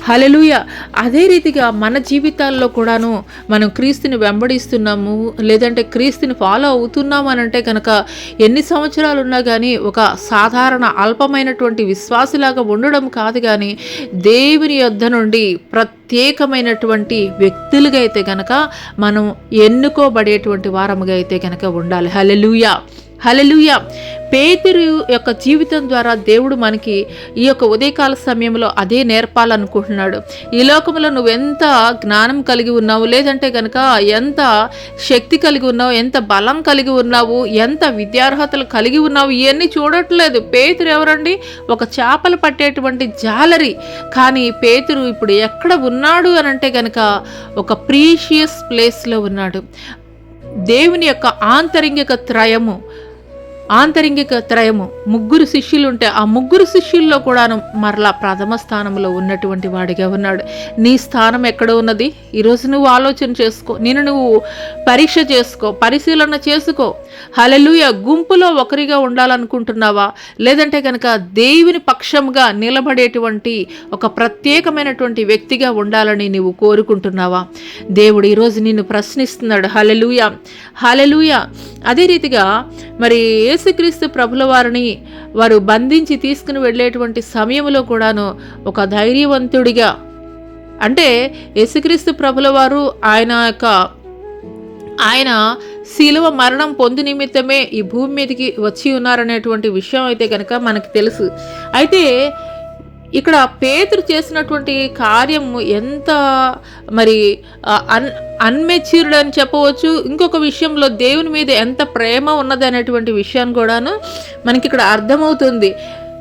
హల్లెలూయా. అదే రీతిగా మన జీవితాల్లో కూడాను మనం క్రీస్తుని వెంబడిస్తున్నాము, లేదంటే క్రీస్తుని ఫాలో అవుతున్నాము అని అంటే కనుక ఎన్ని సంవత్సరాలు ఉన్నా కానీ ఒక సాధారణ అల్పమైనటువంటి విశ్వాసులాగా ఉండడం కాదు, కానీ దేవుని యొద్ద నుండి ప్రత్యేకమైనటువంటి వ్యక్తులుగా అయితే కనుక మనం ఎన్నుకోబడేటువంటి వారముగా అయితే కనుక ఉండాలి. హల్లెలూయా. హల్లెలూయా. పేతురు యొక్క జీవితం ద్వారా దేవుడు మనకి ఈ యొక్క ఉదయకాల సమయంలో అదే నేర్పాలనుకుంటున్నాడు. ఈ లోకంలో నువ్వు ఎంత జ్ఞానం కలిగి ఉన్నావు, లేదంటే కనుక ఎంత శక్తి కలిగి ఉన్నావు, ఎంత బలం కలిగి ఉన్నావు, ఎంత విద్యార్హతలు కలిగి ఉన్నావు, ఇవన్నీ చూడట్లేదు. పేతురు ఎవరండి? ఒక చేపలు పట్టేటువంటి జాలరి. కానీ పేతురు ఇప్పుడు ఎక్కడ ఉన్నాడు అని అంటే కనుక ఒక ప్రీషియస్ ప్లేస్లో ఉన్నాడు. దేవుని యొక్క ఆంతరింగిక త్రయము ముగ్గురు శిష్యులు ఉంటే ఆ ముగ్గురు శిష్యుల్లో కూడా మరలా ప్రథమ స్థానంలో ఉన్నటువంటి వాడిగా ఉన్నాడు. నీ స్థానం ఎక్కడ ఉన్నది? ఈరోజు నువ్వు ఆలోచన చేసుకో, నువ్వు పరీక్ష చేసుకో, పరిశీలన చేసుకో. హల్లెలూయా. గుంపులో ఒకరిగా ఉండాలనుకుంటున్నావా? లేదంటే కనుక దేవుని పక్షంగా నిలబడేటువంటి ఒక ప్రత్యేకమైనటువంటి వ్యక్తిగా ఉండాలని నువ్వు కోరుకుంటున్నావా? దేవుడు ఈరోజు నిన్ను ప్రశ్నిస్తున్నాడు. హల్లెలూయా, హల్లెలూయా. అదే రీతిగా మరి యేసుక్రీస్తు ప్రభుల వారిని వారు బంధించి తీసుకుని వెళ్ళేటువంటి సమయంలో కూడాను ఒక ధైర్యవంతుడిగా, అంటే యేసుక్రీస్తు ప్రభుల వారు ఆయన శిలువ మరణం పొందు నిమిత్తమే ఈ భూమి మీదకి వచ్చి ఉన్నారనేటువంటి విషయం అయితే కనుక మనకు తెలుసు. అయితే ఇక్కడ పేతురు చేసినటువంటి కార్యం ఎంత మరి అన్మెచ్యూర్డ్ అని చెప్పవచ్చు. ఇంకొక విషయంలో దేవుని మీద ఎంత ప్రేమ ఉన్నది అనేటువంటి విషయాన్ని కూడాను మనకి ఇక్కడ అర్థమవుతుంది.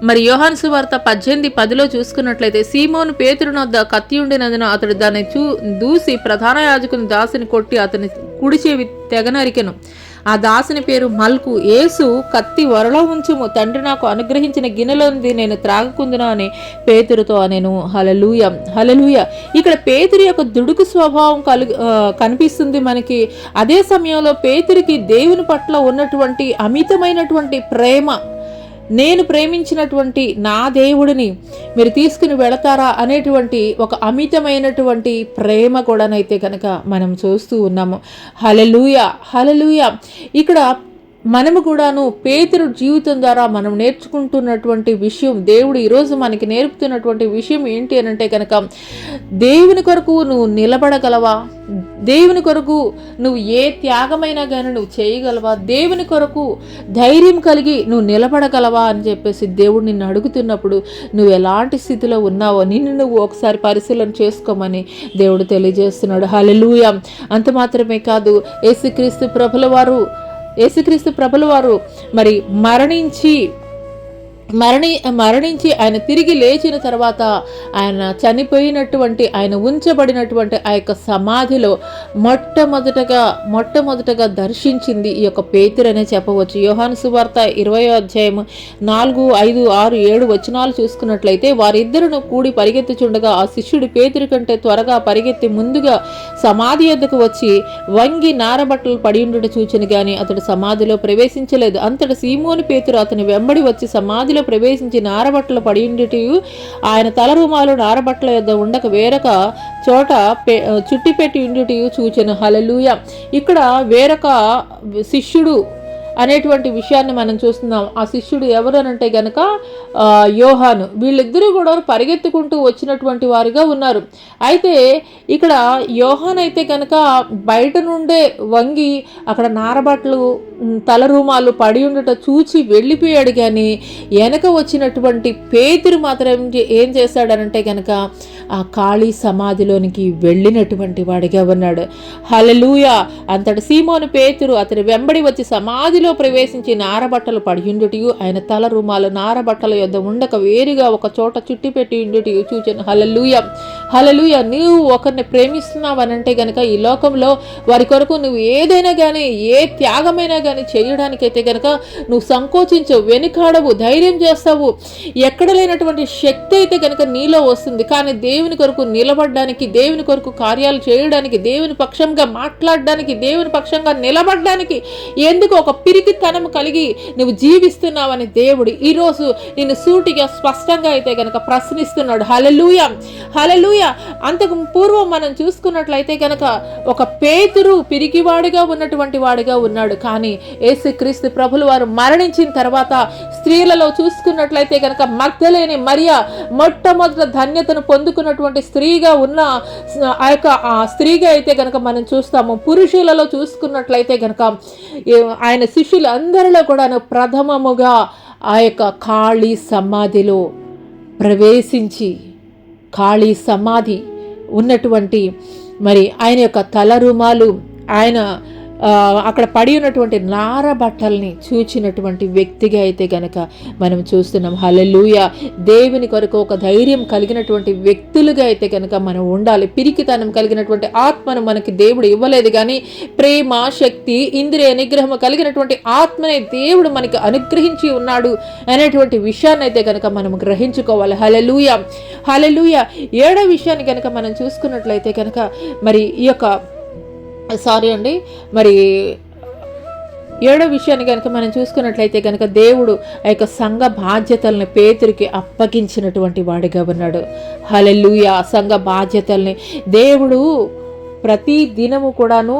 మరి యోహాను సువార్త 18:10 చూసుకున్నట్లయితే, సీమోను పేతురు వద్ద కత్తి ఉండినందున అతడు దాన్ని దూసి ప్రధాన యాజకుని దాసుని కొట్టి అతని కుడి చెవి తెగనరికెను. ఆ దాసుని పేరు మల్కు. యేసు కత్తి వరలో ఉంచుము, తండ్రి నాకు అనుగ్రహించిన గిన్నెలోంది నేను త్రాగకుందునా అని పేతురుతో అనేను. హల్లెలూయా, హల్లెలూయా. ఇక్కడ పేతురు యొక్క దుడుకు స్వభావం కనిపిస్తుంది మనకి. అదే సమయంలో పేతురికి దేవుని పట్ల ఉన్నటువంటి అమితమైనటువంటి ప్రేమ, నేను ప్రేమించినటువంటి నా దేవుడిని మీరు తీసుకుని వెళతారా అనేటువంటి ఒక అమితమైనటువంటి ప్రేమ కూడానైతే కనుక మనం చూస్తూ ఉన్నాము. హల్లెలూయా, హల్లెలూయా. ఇక్కడ మనము కూడాను పేతురు జీవితం ద్వారా మనం నేర్చుకుంటున్నటువంటి విషయం, దేవుడు ఈరోజు మనకి నేర్పుతున్నటువంటి విషయం ఏంటి అని అంటే కనుక, దేవుని కొరకు నువ్వు నిలబడగలవా? దేవుని కొరకు నువ్వు ఏ త్యాగమైనా కానీ నువ్వు చేయగలవా? దేవుని కొరకు ధైర్యం కలిగి నువ్వు నిలబడగలవా అని చెప్పేసి దేవుడు నిన్ను అడుగుతున్నప్పుడు నువ్వు ఎలాంటి స్థితిలో ఉన్నావో నిన్ను నువ్వు ఒకసారి పరిశీలన చేసుకోమని దేవుడు తెలియజేస్తున్నాడు. హల్లెలూయా. అంత మాత్రమే కాదు, యేసుక్రీస్తు ప్రభుల వారు మరి మరణించి ఆయన తిరిగి లేచిన తర్వాత ఆయన చనిపోయినటువంటి, ఆయన ఉంచబడినటువంటి ఆ యొక్క సమాధిలో మొట్టమొదటగా దర్శించింది ఈ యొక్క పేతురు అనే చెప్పవచ్చు. యోహాను సువార్త 20 4, 5, 6, 7 వచనాలు చూసుకున్నట్లయితే, వారిద్దరును కూడి పరిగెత్తుచుండగా ఆ శిష్యుడు పేతురు కంటే త్వరగా పరిగెత్తి ముందుగా సమాధి యొద్దకు వచ్చి వంగి నారబట్టలు పడి ఉండుట చూచెను గాని అతడు సమాధిలో ప్రవేశించలేదు. అంతటి సీమోను పేతురు అతని వెంబడి వచ్చి సమాధిలో ప్రవేశించి నారబట్టలు పడి ఉండిటయు ఆయన తల రుమాలు నారబట్టల యొద్ద ఉండక వేరొక చోట చుట్టిపెట్టి ఉండిటయు చూచెను. హల్లెలూయా. ఇక్కడ వేరొక శిష్యుడు అనేటువంటి విషయాన్ని మనం చూస్తున్నాం. ఆ శిష్యుడు ఎవరు అనంటే గనక యోహాను. వీళ్ళిద్దరూ కూడా పరిగెత్తుకుంటూ వచ్చినటువంటి వారుగా ఉన్నారు. అయితే ఇక్కడ యోహాన్ అయితే కనుక బయట నుండే వంగి అక్కడ నారబట్టలు తల రూమాలు పడి ఉండట చూచి వెళ్ళిపోయాడు. కానీ వెనక వచ్చినటువంటి పేతురు మాత్రం ఏం చేశాడనంటే కనుక ఆ ఖాళీ సమాధిలోనికి వెళ్ళినటువంటి వాడిగా ఉన్నాడు. హల్లెలూయా. అంతటి సీమోను పేతురు అతని వెంబడి వచ్చి సమాధిలో ప్రవేశించి నారబట్టలు పడియుండుటయు ఆయన తల రుమాలు నారబట్టల యొద్ద ఉండక వేరుగా ఒక చోట చుట్టిపెట్టి ఉండుటయు చూచెను. హల్లెలూయా, హల్లెలూయా. నువ్వు ఒకరిని ప్రేమిస్తున్నావనంటే గనక ఈ లోకంలో వారి కొరకు నువ్వు ఏదైనా కానీ, ఏ త్యాగమైనా కానీ చేయడానికైతే గనక నువ్వు సంకోచించవు, వెనుకాడవు, ధైర్యం చేస్తావు. ఎక్కడ లేనటువంటి శక్తి అయితే కనుక నీలో వస్తుంది. కానీ దేవుని కొరకు నిలబడడానికి, దేవుని కొరకు కార్యాలు చేయడానికి, దేవుని పక్షంగా మాట్లాడడానికి, దేవుని పక్షంగా నిలబడడానికి ఎందుకు ఒక పిరికితనం కలిగి నువ్వు జీవిస్తున్నావని దేవుడు ఈరోజు నిన్ను సూటిగా స్పష్టంగా అయితే కనుక ప్రశ్నిస్తున్నాడు. హల్లెలూయా, హల్లెలూయా. అంతకు పూర్వం మనం చూసుకున్నట్లయితే కనుక ఒక పేతురు పిరికివాడిగా ఉన్నటువంటి వాడిగా ఉన్నాడు. కానీ యేసుక్రీస్తు ప్రభులు వారు మరణించిన తర్వాత స్త్రీలలో చూసుకున్నట్లయితే కనుక మగ్దలేని మరియా మొట్టమొదటి ధన్యతను పొందుకున్నటువంటి స్త్రీగా ఉన్న ఆ యొక్క స్త్రీగా అయితే కనుక మనం చూస్తాము. పురుషులలో చూసుకున్నట్లయితే కనుక ఆయన శిష్యులు అందరిలో కూడాను ప్రథమముగా ఆ యొక్క ఖాళీ సమాధిలో ప్రవేశించి, ఖాళీ సమాధి ఉన్నటువంటి మరి ఆయన యొక్క తల రుమాలు, ఆయన అక్కడ పడి ఉన్నటువంటి నార బట్టల్ని చూచినటువంటి వ్యక్తిగా అయితే గనక మనం చూస్తున్నాం. హల్లెలూయా. దేవుని కొరకు ఒక ధైర్యం కలిగినటువంటి వ్యక్తులుగా అయితే గనక మనం ఉండాలి. పిరికితనం కలిగినటువంటి ఆత్మను మనకి దేవుడు ఇవ్వలేదు, కానీ ప్రేమ, శక్తి, ఇంద్రియ నిగ్రహం కలిగినటువంటి ఆత్మనే దేవుడు మనకి అనుగ్రహించి ఉన్నాడు అనేటువంటి విషయాన్ని అయితే కనుక మనం గ్రహించుకోవాలి. హల్లెలూయా, హల్లెలూయా. 7వ విషయాన్ని కనుక మనం చూసుకున్నట్లయితే కనుక మరి ఈ యొక్క మరి 7వ విషయాన్ని కనుక మనం చూసుకున్నట్లయితే కనుక దేవుడు ఆ యొక్క సంఘ బాధ్యతల్ని పేతురికి అప్పగించినటువంటి వాడిగా ఉన్నాడు. హల్లెలూయా. సంఘ బాధ్యతల్ని దేవుడు ప్రతి దినము కూడాను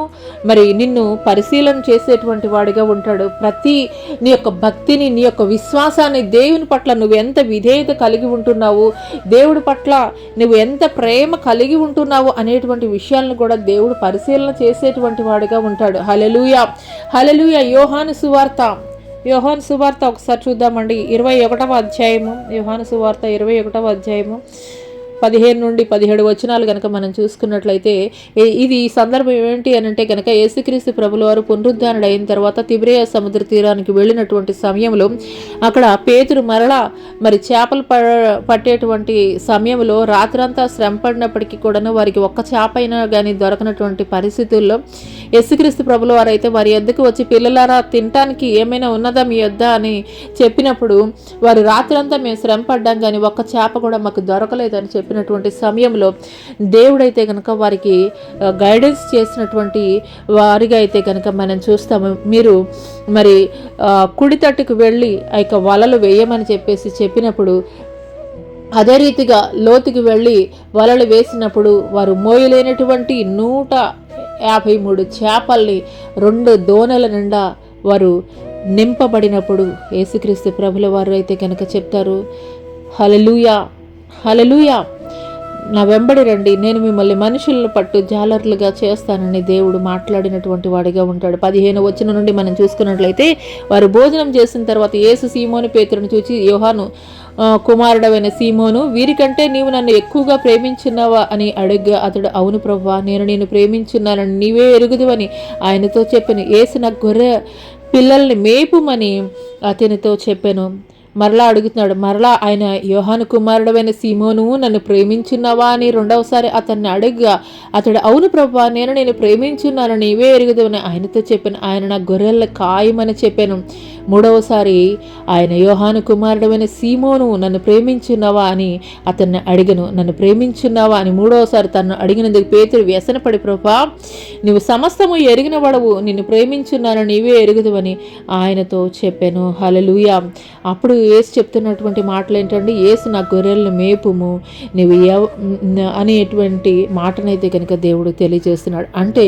మరి నిన్ను పరిశీలన చేసేటువంటి వాడిగా ఉంటాడు. ప్రతి నీ యొక్క భక్తిని, నీ యొక్క విశ్వాసాన్ని, దేవుని పట్ల నువ్వు ఎంత విధేయత కలిగి ఉంటున్నావు, దేవుడి పట్ల నువ్వు ఎంత ప్రేమ కలిగి ఉంటున్నావు అనేటువంటి విషయాలను కూడా దేవుడు పరిశీలన చేసేటువంటి వాడిగా ఉంటాడు. హల్లెలూయా, హల్లెలూయా. యోహాను సువార్త ఒకసారి చూద్దామండి. 21వ అధ్యాయము, యోహాను సువార్త 21వ అధ్యాయము 15 నుండి 17 వచనాలు కనుక మనం చూసుకున్నట్లయితే ఇది సందర్భం ఏంటి అని అంటే కనుక యేసుక్రీస్తు ప్రభుల వారు పునరుద్ధరణ అయిన తర్వాత తిబెరియా సముద్ర తీరానికి వెళ్ళినటువంటి సమయంలో అక్కడ పేతురు మరలా మరి చేపలు పట్టేటువంటి సమయంలో రాత్రంతా శ్రమ పడినప్పటికీ కూడా వారికి ఒక్క చేప అయినా కానీ దొరకనటువంటి పరిస్థితుల్లో యేసుక్రీస్తు ప్రభుల వారు అయితే వారి యొద్దకు వచ్చి, పిల్లలారా తినటానికి ఏమైనా ఉన్నదా మీ యొద్ద అని చెప్పినప్పుడు వారు రాత్రంతా మేము శ్రమ పడ్డాం కానీ ఒక్క చేప కూడా మాకు దొరకలేదని చెప్పినటువంటి సమయంలో దేవుడైతే కనుక వారికి గైడెన్స్ చేసినటువంటి వారిగా అయితే కనుక మనం చూస్తాము. మీరు మరి కుడి తట్టుకు వెళ్ళి ఆ యొక్క వలలు వేయమని చెప్పినప్పుడు అదే రీతిగా లోతుకి వెళ్ళి వలలు వేసినప్పుడు వారు మోయలేనటువంటి 153 చేపల్ని 2 దోణల నిండా వారు నింపబడినప్పుడు యేసుక్రీస్తు ప్రభుల వారు అయితే కనుక చెప్తారు, హల్లెలూయా, హల్లెలూయా, నా వెంబడి రండి, నేను మిమ్మల్ని మనుషులను పట్టు జాలర్లుగా చేస్తానని దేవుడు మాట్లాడినటువంటి వాడిగా ఉంటాడు. 15వ వచనం నుండి మనం చూసుకున్నట్లయితే వారు భోజనం చేసిన తర్వాత యేసు సీమోను పేతురును చూచి, యోహాను కుమారుడవైన సీమోను, వీరికంటే నీవు నన్ను ఎక్కువగా ప్రేమించున్నావా అని అడుగ్గా అతడు, అవును ప్రభువా, నేను ప్రేమించున్నానని నీవే ఎరుగుదువని ఆయనతో చెప్పాను. యేసు నా గొర్రె పిల్లల్ని మేపుమని అతనితో చెప్పాను. మరలా అడుగుతున్నాడు. మరలా ఆయన, యోహాను కుమారుడవైన సీమోను, నన్ను ప్రేమించున్నావా అని రెండవసారి అతన్ని అడుగ్గా అతడు, అవును ప్రభువా, నేను ప్రేమించున్నాను, నీవే ఎరుగుదవని ఆయనతో చెప్పాను. ఆయన నా గొర్రెల కాయమని చెప్పాను. మూడవసారి ఆయన, యోహాను కుమారుడవైన సీమోను, నన్ను ప్రేమించున్నావా అని అతన్ని అడిగను. నన్ను ప్రేమించున్నావా అని మూడవసారి తను అడిగినందుకు పేతురు వ్యసనపడి, ప్రభువా, నువ్వు సమస్తము ఎరిగిన వాడవు, నిన్ను ప్రేమించున్నాను, నీవే ఎరుగుదవని ఆయనతో చెప్పాను. హల్లెలూయా. అప్పుడు యేసు చెప్తున్నటువంటి మాటలు ఏంటంటే, యేసు నా గొర్రెలను మేపుము నువ్వు అనేటువంటి మాటనైతే కనుక దేవుడు తెలియజేస్తున్నాడు. అంటే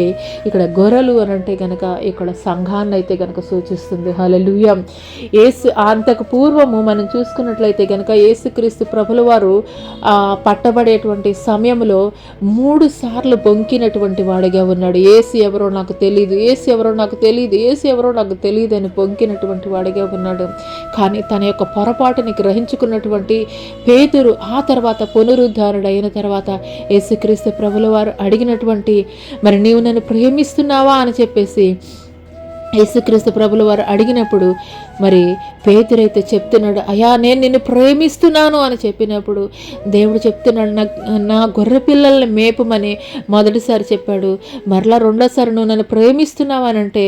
ఇక్కడ గొర్రెలు అని అంటే కనుక ఇక్కడ సంఘాన్ని అయితే కనుక సూచిస్తుంది. హల్లెలూయా. యేసు అంతకు పూర్వము మనం చూసుకున్నట్లయితే కనుక యేసుక్రీస్తు ప్రభుల వారు పట్టబడేటువంటి సమయంలో 3 సార్లు బొంకినటువంటి వాడిగా ఉన్నాడు. యేసు ఎవరో నాకు తెలియదు, యేసు ఎవరో నాకు తెలియదు, యేసు ఎవరో నాకు తెలియదు అని బొంకినటువంటి వాడిగా ఉన్నాడు. కానీ తన యొక్క పొరపాటుని గ్రహించుకున్నటువంటి పేతురు ఆ తర్వాత పునరుద్ధరణ అయిన తర్వాత యేసుక్రీస్తు ప్రభుల వారు అడిగినటువంటి, మరి నీవు నన్ను ప్రేమిస్తున్నావా అని చెప్పేసి యేసుక్రీస్తు ప్రభుల వారు అడిగినప్పుడు మరి పేతురైతే చెప్తున్నాడు, అయ్యా నేను నిన్ను ప్రేమిస్తున్నాను అని చెప్పినప్పుడు దేవుడు చెప్తున్నాడు, నా గొర్రె పిల్లల్ని మేపమని మొదటిసారి చెప్పాడు. మరలా రెండోసారి నువ్వు నన్ను ప్రేమిస్తున్నావు అని అంటే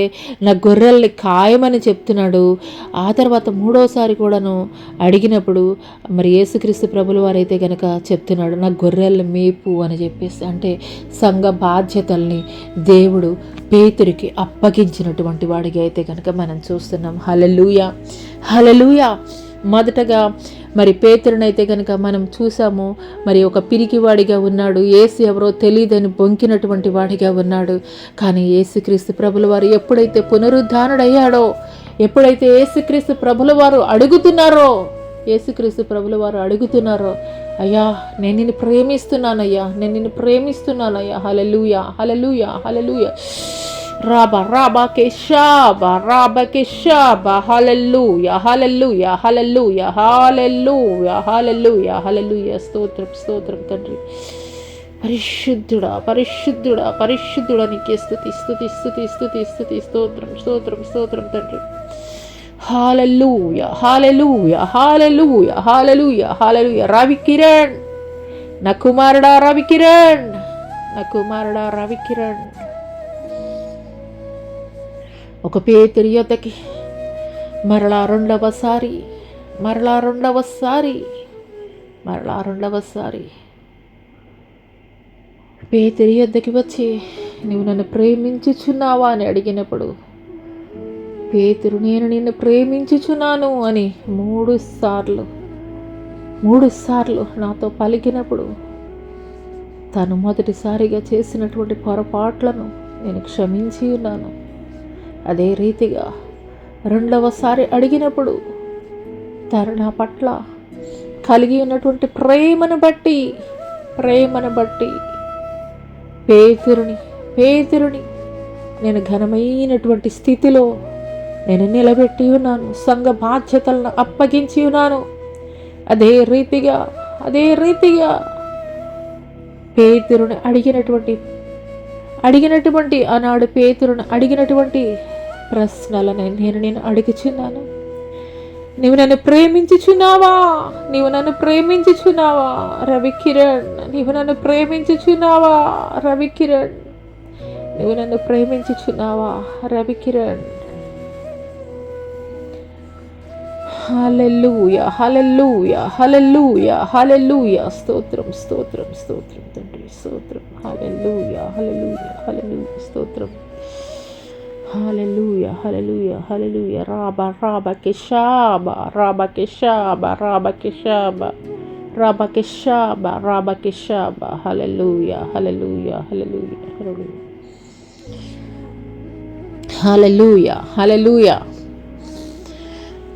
నా గొర్రెల్ని కాయమని చెప్తున్నాడు. ఆ తర్వాత మూడోసారి కూడాను అడిగినప్పుడు మరి యేసుక్రీస్తు ప్రభుల వారు అయితే కనుక చెప్తున్నాడు, నా గొర్రెల్ని మేపు అని చెప్పేసి. అంటే సంఘ బాధ్యతల్ని దేవుడు పేతురికి అప్పగించినటువంటి వాడిగా అయితే కనుక మనం చూస్తున్నాం. హల్లెలూయా, హల్లెలూయా. మొదటగా మరి పేతురునైతే కనుక మనం చూసాము, మరి ఒక పిరికివాడిగా ఉన్నాడు, యేసు ఎవరో తెలియదని బొంకినటువంటి వాడిగా ఉన్నాడు. కానీ యేసుక్రీస్తు ప్రభుల వారు ఎప్పుడైతే పునరుద్ధానుడయ్యాడో, ఎప్పుడైతే యేసుక్రీస్తు ప్రభుల వారు అడుగుతున్నారో, అయ్యా నేను నిన్ను ప్రేమిస్తున్నానయ్యా, హల్లెలూయా, హల్లెలూయా, హల్లెలూయా. Raba raba keshaba raba keshaba hallelujah hallelujah hallelujah hallelujah hallelujah hallelujah స్తోత్రం స్తోత్రం తండ్రి పరిశుద్ధుడా పరిశుద్ధుడా పరిశుద్ధుడా నీకే స్తుతి స్తుతి స్తుతి స్తుతి స్తుతి స్తోత్రం స్తోత్రం స్తోత్రం తండ్రి హల్లెలూయా హల్లెలూయా హల్లెలూయా హల్లెలూయా హల్లెలూయా రవికిరణ్ నా కుమారుడా రవికిరణ్ నా కుమారుడా రవికిరణ్ ఒక పేతురు యొద్దకి మరలా రెండవసారి పేతురు యొద్దకి వచ్చి నువ్వు నన్ను ప్రేమించుచున్నావా అని అడిగినప్పుడు పేతురు నేను నిన్ను ప్రేమించుచున్నాను అని మూడు సార్లు నాతో పలికినప్పుడు తను మొదటిసారిగా చేసినటువంటి పొరపాట్లను నేను క్షమించి ఉన్నాను. అదే రీతిగా రెండవసారి అడిగినప్పుడు తను నా పట్ల కలిగి ఉన్నటువంటి ప్రేమను బట్టి పేతురుని నేను ఘనమైనటువంటి స్థితిలో నేను నిలబెట్టి ఉన్నాను. సంఘ బాధ్యతలను అప్పగించి ఉన్నాను. అదే రీతిగా పేతురుని అడిగినటువంటి ఆనాడు పేతురుని అడిగినటువంటి ప్రశ్నలను నేను అడుగుచున్నాను. నీవు నన్ను ప్రేమించుచున్నావా రవికిరణ్? నీవు నన్ను ప్రేమించుచున్నావా రవికిరణ్? హల్లెలూయా హల్లెలూయా హల్లెలూయా హల్లెలూయా స్తోత్రం స్తోత్రం స్తోత్రం తండ్రి స్తోత్రం హల్లెలూయా హల్లెలూయా హల్లెలూయా స్తోత్రం హల్లెలూయా హల్లెలూయా హల్లెలూయా రాబా కెషాబా హల్లెలూయా హల్లెలూయా హల్లెలూయా హల్లెలూయా హల్లెలూయా.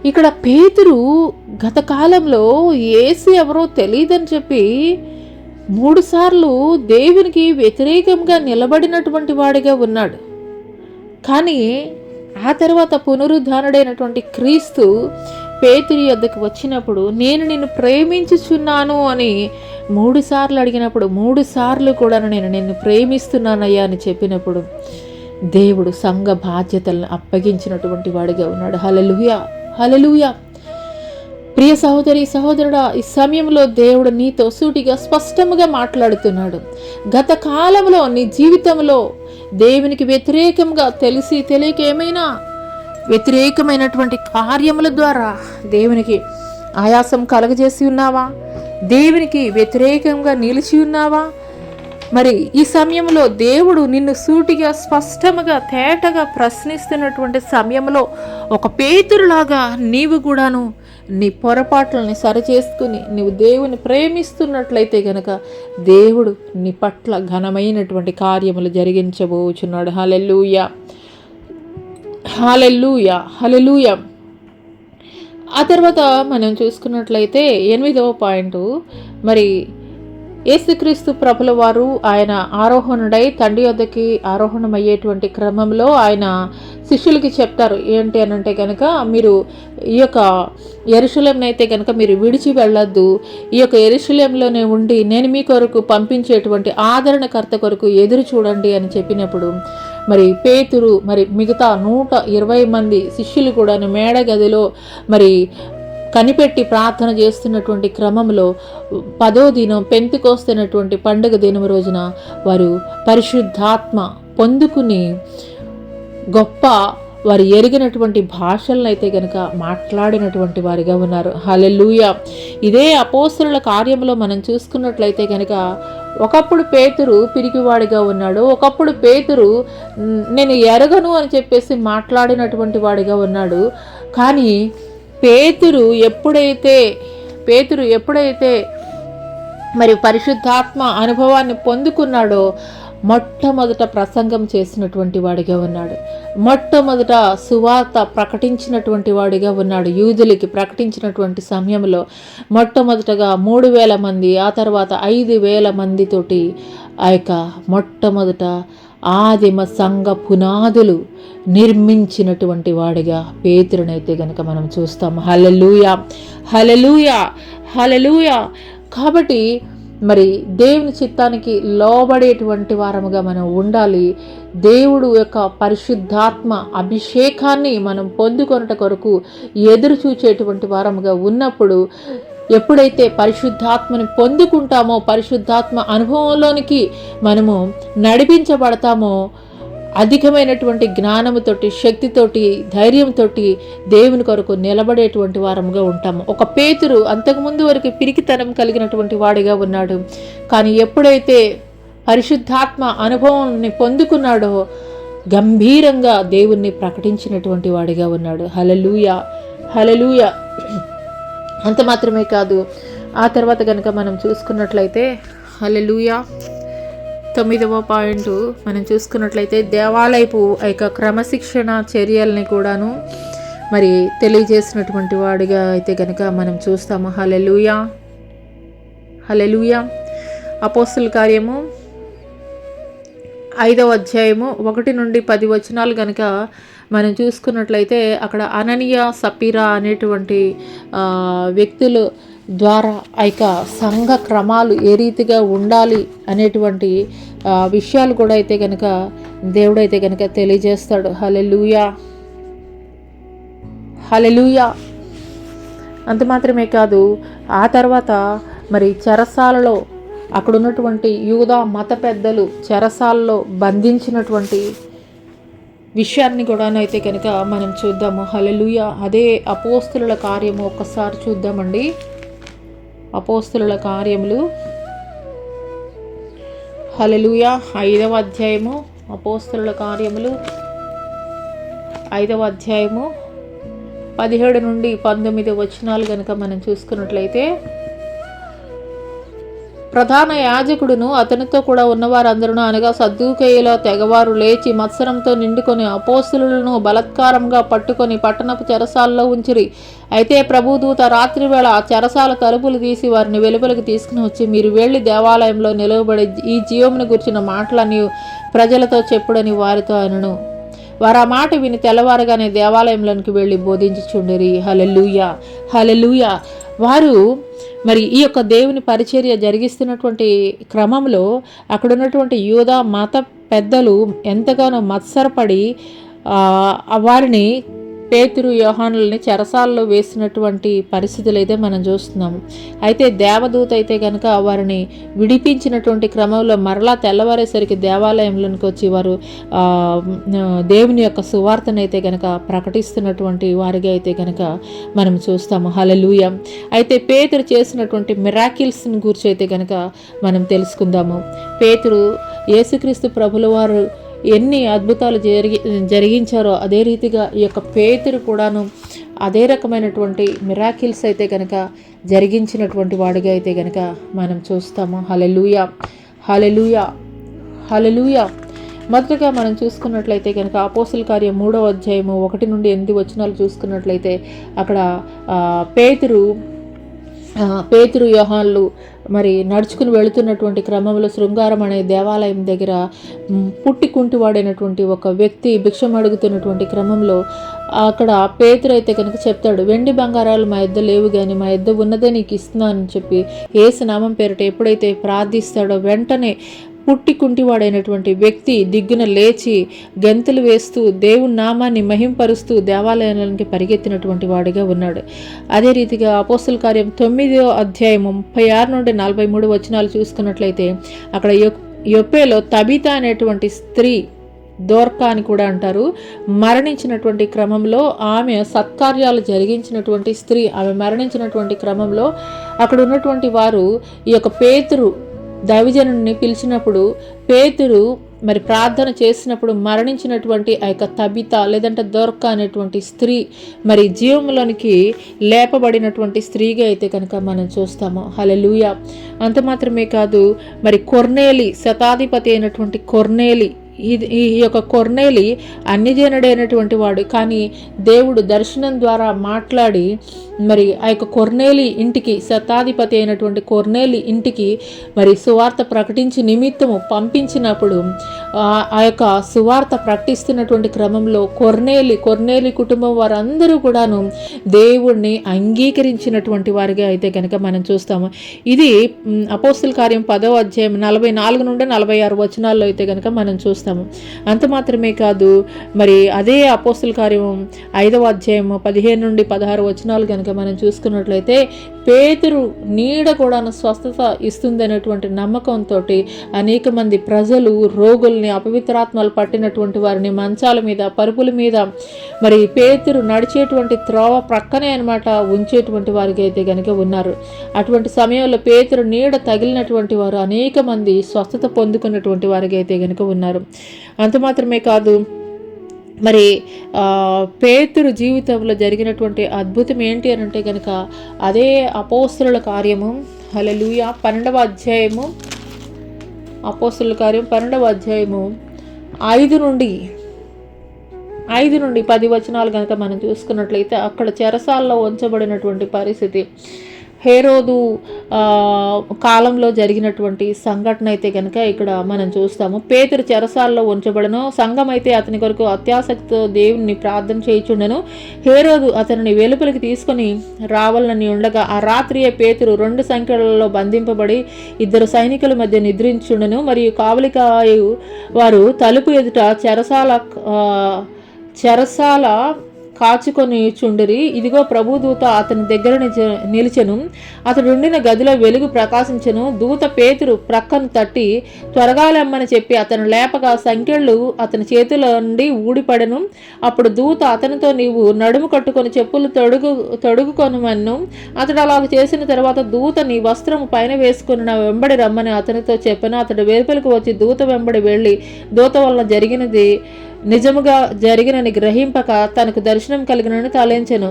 ఇక్కడ పేతురు గత కాలంలో యేసు ఎవరో తెలియదని చెప్పి 3 సార్లు దేవునికి వ్యతిరేకంగా నిలబడినటువంటి వాడిగా ఉన్నాడు. కానీ ఆ తర్వాత పునరుద్ధానుడైనటువంటి క్రీస్తు పేతురు యొద్దకు వచ్చినప్పుడు నేను నిన్ను ప్రేమించుచున్నాను అని 3 సార్లు అడిగినప్పుడు 3 సార్లు కూడా నేను నిన్ను ప్రేమిస్తున్నానయ్యా అని చెప్పినప్పుడు దేవుడు సంఘ బాధ్యతలను అప్పగించినటువంటి వాడిగా ఉన్నాడు. హల్లెలూయా హల్లెలూయా. ప్రియ సహోదరి సహోదరుడా, ఈ సమయంలో దేవుడు నీతో సూటిగా స్పష్టంగా మాట్లాడుతున్నాడు. గత కాలంలో నీ జీవితంలో దేవునికి వ్యతిరేకంగా తెలిసి తెలియక ఏమైనా వ్యతిరేకమైనటువంటి కార్యముల ద్వారా దేవునికి ఆయాసం కలగజేసి ఉన్నావా? దేవునికి వ్యతిరేకంగా నిలిచి ఉన్నావా? మరి ఈ సమయంలో దేవుడు నిన్ను సూటిగా స్పష్టంగా తేటగా ప్రశ్నిస్తున్నటువంటి సమయంలో ఒక పేతురులాగా నీవు కూడాను నీ పొరపాట్లని సరిచేసుకుని నీవు దేవుని ప్రేమిస్తున్నట్లయితే గనక దేవుడు నీ పట్ల ఘనమైనటువంటి కార్యములు జరిగించబోచున్నాడు. హల్లెలూయా హల్లెలూయా హల్లెలూయా. ఆ తర్వాత మనం చూసుకున్నట్లయితే 8వ పాయింట్, మరి యేసుక్రీస్తు ప్రభుల వారు ఆయన ఆరోహణుడై తండ్రి వద్దకి ఆరోహణమయ్యేటువంటి క్రమంలో ఆయన శిష్యులకి చెప్తారు ఏంటి అని అంటే కనుక, మీరు ఈ యొక్క యెరూషలేంని అయితే కనుక మీరు విడిచి వెళ్ళొద్దు, ఈ యొక్క యెరూషలేంలోనే ఉండి నేను మీ కొరకు పంపించేటువంటి ఆదరణకర్త కొరకు ఎదురు చూడండి అని చెప్పినప్పుడు మరి పేతురు మరి మిగతా 120 మంది శిష్యులు కూడా మేడగదిలో మరి కనిపెట్టి ప్రార్థన చేస్తున్నటువంటి క్రమంలో 10వ దినం పెంతెకొస్తేనటువంటి పండుగ దినం రోజున వారు పరిశుద్ధాత్మ పొందుకుని గొప్ప వారు ఎరిగినటువంటి భాషలను అయితే కనుక మాట్లాడినటువంటి వారిగా ఉన్నారు. హల్లెలూయా. ఇదే అపోస్తలుల కార్యంలో మనం చూసుకున్నట్లయితే కనుక ఒకప్పుడు పేతురు పిరికివాడిగా ఉన్నాడు, ఒకప్పుడు పేతురు నేను ఎరగను అని చెప్పేసి మాట్లాడినటువంటి వాడిగా ఉన్నాడు. కానీ పేతురు ఎప్పుడైతే మరి పరిశుద్ధాత్మ అనుభవాన్ని పొందుకున్నాడో మొట్టమొదట ప్రసంగం చేసినటువంటి వాడిగా ఉన్నాడు, మొట్టమొదట సువార్త ప్రకటించినటువంటి వాడిగా ఉన్నాడు. యూదులకి ప్రకటించినటువంటి సమయంలో మొట్టమొదటగా 3000 మంది, ఆ తర్వాత 5000 మందితోటి ఆ యొక్క మొట్టమొదట ఆదిమ సంఘ పునాదులు నిర్మించినటువంటి వాడిగా పేతురునైతే గనక మనం చూస్తాం. హల్లెలూయా, హల్లెలూయా, హల్లెలూయా. కాబట్టి మరి దేవుని చిత్తానికి లోబడేటువంటి వారముగా మనం ఉండాలి. దేవుడు యొక్క పరిశుద్ధాత్మ అభిషేకాన్ని మనం పొందుకొనుట కొరకు ఎదురు చూచేటువంటి వారముగా ఉన్నప్పుడు, ఎప్పుడైతే పరిశుద్ధాత్మని పొందుకుంటామో, పరిశుద్ధాత్మ అనుభవంలోనికి మనము నడిపించబడతామో, అధికమైనటువంటి జ్ఞానముతోటి, శక్తితోటి, ధైర్యంతో దేవుని కొరకు నిలబడేటువంటి వారముగా ఉంటాము. ఒక పేతురు అంతకుముందు వరకు పిరికితనం కలిగినటువంటి వాడిగా ఉన్నాడు. కానీ ఎప్పుడైతే పరిశుద్ధాత్మ అనుభవాన్ని పొందుకున్నాడో గంభీరంగా దేవుణ్ణి ప్రకటించినటువంటి వాడిగా ఉన్నాడు. హల్లెలూయా, హల్లెలూయా. అంత మాత్రమే కాదు, ఆ తర్వాత కనుక మనం చూసుకున్నట్లయితే హల్లెలూయా 9వ పాయింట్ మనం చూసుకున్నట్లయితే దేవాలయపు యొక్క క్రమశిక్షణ చర్యల్ని కూడాను మరి తెలియజేసినటువంటి వాడిగా అయితే కనుక మనం చూస్తాము. హల్లెలూయా, హల్లెలూయా. అపోస్తుల కార్యము 5వ అధ్యాయము 1 నుండి 10 వచనాలు కనుక మనం చూసుకున్నట్లయితే అక్కడ అననీయ సపీరా అనేటువంటి వ్యక్తులు ద్వారా ఆ యొక్క సంఘ క్రమాలు ఏ రీతిగా ఉండాలి అనేటువంటి విషయాలు కూడా అయితే కనుక దేవుడైతే కనుక తెలియజేస్తాడు. హల్లెలూయా, హల్లెలూయా. అంత మాత్రమే కాదు, ఆ తర్వాత మరి చెరసాలలో అక్కడ ఉన్నటువంటి యూదా మత పెద్దలు చెరసాలలో బంధించినటువంటి విషయాన్ని కూడా అయితే కనుక మనం చూద్దాము. హల్లెలూయా. అదే అపోస్తుల కార్యము ఒక్కసారి చూద్దామండి. అపోస్తుల కార్యములు హల్లెలూయా 5వ అధ్యాయము, అపోస్తుల కార్యములు 5వ అధ్యాయము 17 నుండి 19 వచనాలు కనుక మనం చూసుకున్నట్లయితే, ప్రధాన యాజకుడును అతనితో కూడా ఉన్నవారందరూ అనగా సద్దూకయ్యుల తెగవారు లేచి మత్సరంతో నిండుకొని అపోస్తులను బలత్కారంగా పట్టుకొని పట్టణపు చెరసాలలో ఉంచిరి. అయితే ప్రభుదూత రాత్రివేళ ఆ చెరసాల తలుపులు తీసి వారిని వెలుపలికి తీసుకుని వచ్చి, మీరు వెళ్ళి దేవాలయంలో నిలవబడి ఈ జీవమును గురించిన మాటలని ప్రజలతో చెప్పుడని వారితో అనను. వారు ఆ మాట విని తెల్లవారుగానే దేవాలయంలోనికి వెళ్ళి బోధించుచుండిరి. హల్లెలూయా, హల్లెలూయా. వారు మరి ఈ యొక్క దేవుని పరిచర్య జరిగిస్తున్నటువంటి క్రమంలో అక్కడ ఉన్నటువంటి యూదా మత పెద్దలు ఎంతగానో మత్సరపడి వారిని పేతురు యోహానుల్ని చెరసాల్లో వేసినటువంటి పరిస్థితులు అయితే మనం చూస్తున్నాము. అయితే దేవదూత అయితే కనుక వారిని విడిపించినటువంటి క్రమంలో మరలా తెల్లవారేసరికి దేవాలయంలోనికి వచ్చి వారు దేవుని యొక్క సువార్తను అయితే కనుక ప్రకటిస్తున్నటువంటి వారిగా అయితే కనుక మనం చూస్తాము. హల్లెలూయా. అయితే పేతురు చేసినటువంటి మిరాకిల్స్ని గురించి అయితే కనుక మనం తెలుసుకుందాము. పేతురు యేసుక్రీస్తు ప్రభుల వారు ఎన్ని అద్భుతాలు జరిగించారో అదే రీతిగా ఈ యొక్క పేతురు కూడాను అదే రకమైనటువంటి మిరాకిల్స్ అయితే కనుక జరిగించినటువంటి వాడిగా అయితే కనుక మనం చూస్తాము. హల్లెలూయా, హల్లెలూయా, హల్లెలూయా. మొదటగా మనం చూసుకున్నట్లయితే కనుక అపోస్తుల కార్యం 3వ అధ్యాయము 1 నుండి 8 వచనాలు చూసుకున్నట్లయితే అక్కడ పేతురు యోహాన్లు మరి నడుచుకుని వెళుతున్నటువంటి క్రమంలో శృంగారం అనే దేవాలయం దగ్గర పుట్టికుంటివాడైనటువంటి ఒక వ్యక్తి భిక్షం అడుగుతున్నటువంటి క్రమంలో అక్కడ పేతురు అయితే కనుక చెప్తాడు, వెండి బంగారాలు మా యొద్ద లేవు కానీ మా యొద్ద ఉన్నదే నీకు ఇస్తున్నానని చెప్పి యేసు నామం పేరిట ఎప్పుడైతే ప్రార్థిస్తాడో వెంటనే పుట్టికుంటివాడైనటువంటి వ్యక్తి దిగ్గున లేచి గెంతులు వేస్తూ దేవుని నామాన్ని మహింపరుస్తూ దేవాలయానికి పరిగెత్తినటువంటి వాడిగా ఉన్నాడు. అదే రీతిగా అపోస్తుల కార్యం 9వ అధ్యాయం 36 నుండి 43 వచనాలు చూసుకున్నట్లయితే అక్కడ యొప్పేలో తబితా అనేటువంటి స్త్రీ, దోర్కా అని కూడా అంటారు, మరణించినటువంటి క్రమంలో ఆమె సత్కార్యాలు జరిగించినటువంటి స్త్రీ. ఆమె మరణించినటువంటి క్రమంలో అక్కడ ఉన్నటువంటి వారు ఈ యొక్క పేతురు దైవజనుడిని పిలిచినప్పుడు పేతురు మరి ప్రార్థన చేసినప్పుడు మరణించినటువంటి ఆ యొక్క తబిత లేదంటే దొర్క అనేటువంటి స్త్రీ మరి జీవంలోనికి లేపబడినటువంటి స్త్రీగా అయితే కనుక మనం చూస్తాము. హల్లెలూయా. అంత మాత్రమే కాదు, మరి కొర్నేలి, శతాధిపతి అయినటువంటి కొర్నేలి ఈ యొక్క కొర్నేలి అన్యజనుడైనటువంటి వాడు, కానీ దేవుడు దర్శనం ద్వారా మాట్లాడి మరి ఆ యొక్క కొర్నేలి ఇంటికి, శతాధిపతి అయినటువంటి కొర్నేలి ఇంటికి మరి సువార్త ప్రకటించి నిమిత్తము పంపించినప్పుడు ఆ యొక్క సువార్త ప్రకటిస్తున్నటువంటి క్రమంలో కొర్నేలి కుటుంబం వారందరూ కూడాను దేవుణ్ణి అంగీకరించినటువంటి వారిగా అయితే కనుక మనం చూస్తాము. ఇది అపోస్తుల కార్యం 10వ అధ్యాయం 44 నుండి 46 వచనాల్లో అయితే కనుక మనం చూస్తాము. అంత మాత్రమే కాదు, మరి అదే అపోస్తుల కార్యం 5వ అధ్యాయం 15 నుండి 16 వచనాలు కనుక మనం చూసుకున్నట్లయితే పేతురు నీడ కూడా స్వస్థత ఇస్తుంది అనేటువంటి నమ్మకంతో అనేక మంది ప్రజలు, రోగుల్ని, అపవిత్రాత్మలు పట్టినటువంటి వారిని మంచాల మీద, పరుపుల మీద, మరి పేతురు నడిచేటువంటి త్రోవ ప్రక్కనే అనమాట ఉంచేటువంటి వారికి అయితే కనుక ఉన్నారు. అటువంటి సమయంలో పేతురు నీడ తగిలినటువంటి వారు అనేక మంది స్వస్థత పొందుకున్నటువంటి వారికి అయితే కనుక ఉన్నారు. అంత మాత్రమే కాదు, మరి పేతురు జీవితంలో జరిగినటువంటి అద్భుతం ఏంటి అని అంటే కనుక అదే అపోస్తలుల కార్యము, హల్లెలూయా, 12వ అధ్యాయము, అపోస్తలుల కార్యం 12వ అధ్యాయము 5 నుండి 10 వచనాలు కనుక మనం చూసుకున్నట్లయితే అక్కడ చెరసాల్లో ఉంచబడినటువంటి పరిస్థితి, హేరోదు కాలంలో జరిగినటువంటి సంఘటన అయితే కనుక ఇక్కడ మనం చూస్తాము. పేతురు చెరసాల్లో ఉంచబడను, సంఘం అయితే అతని కొరకు అత్యాసక్తితో దేవుని ప్రార్థన చేయుచుండెను. హేరోదు అతనిని వెలుపలికి తీసుకొని రావాలని ఉండగా ఆ రాత్రియే పేతురు 2 సంఖ్యలలో బంధింపబడి 2 సైనికుల మధ్య నిద్రించుండెను. మరియు కావలికాయు వారు తలుపు ఎదుట చెరసాల కాచుకొని చుండిరి. ఇదిగో ప్రభుదూత అతని దగ్గర నిలిచెను. అతడు ఉండిన గదిలో వెలుగు ప్రకాశించెను. దూత పేతురు ప్రక్కను తట్టి త్వరగా లెమ్మని చెప్పి అతను లేపగా సంకెళ్ళు అతని చేతిలో నుండి ఊడిపడెను. అప్పుడు దూత అతనితో, నీవు నడుము కట్టుకొని చెప్పులు తొడుగుకొనుమన్ను. అతడు అలాగ చేసిన తర్వాత దూత, నీ వస్త్రము పైన వేసుకుని నా వెంబడి రమ్మని అతనితో చెప్పాను. అతడు వెలుపలికి వచ్చి దూత వెంబడి వెళ్ళి దూత వలన జరిగినది నిజముగా జరిగినని గ్రహింపక తనకు దర్శనం కలిగినని తలంచెను.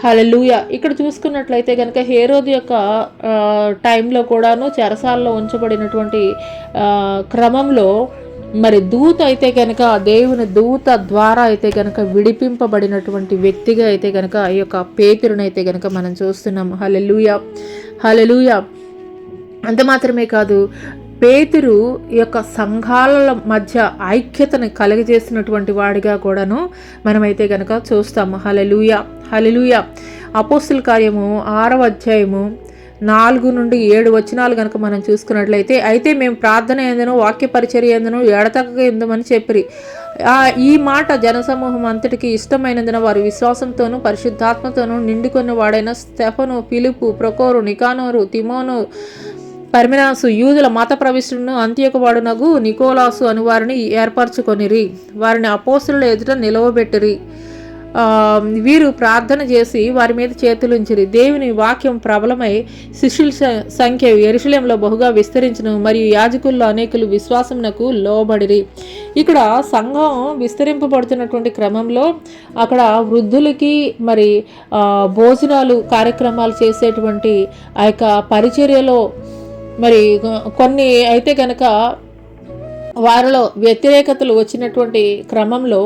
హల్లెలూయా. ఇక్కడ చూసుకున్నట్లయితే కనుక హేరోదు యొక్క టైంలో కూడాను చెరసాల్లో ఉంచబడినటువంటి క్రమంలో మరి దూత అయితే కనుక, దేవుని దూత ద్వారా అయితే కనుక విడిపింపబడినటువంటి వ్యక్తిగా అయితే కనుక ఈ యొక్క పేతురుని అయితే కనుక మనం చూస్తున్నాం. హల్లెలూయా, హల్లెలూయా. అంత మాత్రమే కాదు, పేతురు యొక్క సంఘాల మధ్య ఐక్యతను కలుగజేసినటువంటి వాడిగా కూడాను మనమైతే కనుక చూస్తాము. హల్లెలూయా, హల్లెలూయా. అపోస్తుల కార్యము 6వ అధ్యాయము 4 నుండి 7 వచనాలు కనుక మనం చూసుకున్నట్లయితే, అయితే మేము ప్రార్థన ఏందనో వాక్య పరిచర్య ఏందనో ఎడతెగక ఎందమని చెప్పిరి. ఈ మాట జనసమూహం అంతటికి ఇష్టమైనందున వారి విశ్వాసంతోనూ పరిశుద్ధాత్మతోనూ నిండుకున్న వాడైన స్టెఫను, ఫిలిప్పు, ప్రొకోరు, నికానోరు, తిమోను, పర్మినాసు, యూదుల మత ప్రవిష్టును, అంత్యొక వాడునగు నికోలాసు అని వారిని ఏర్పరచుకొనిరి. వారిని అపోస్తలుల ఎదుట నిలవబెట్టిరి. వీరు ప్రార్థన చేసి వారి మీద చేతులుంచిరి. దేవుని వాక్యం ప్రబలమై శిష్యుల సంఖ్య యెరూషలేములో బహుగా విస్తరించును. మరియు యాజకుల్లో అనేకులు విశ్వాసమునకు లోబడిరి. ఇక్కడ సంఘం విస్తరింపబడుతున్నటువంటి క్రమంలో అక్కడ వృద్ధులకి మరి భోజనాలు కార్యక్రమాలు చేసేటువంటి ఆ యొక్క పరిచర్యలో మరి కొన్ని అయితే కనుక వారిలో వ్యతిరేకతలు వచ్చినటువంటి క్రమంలో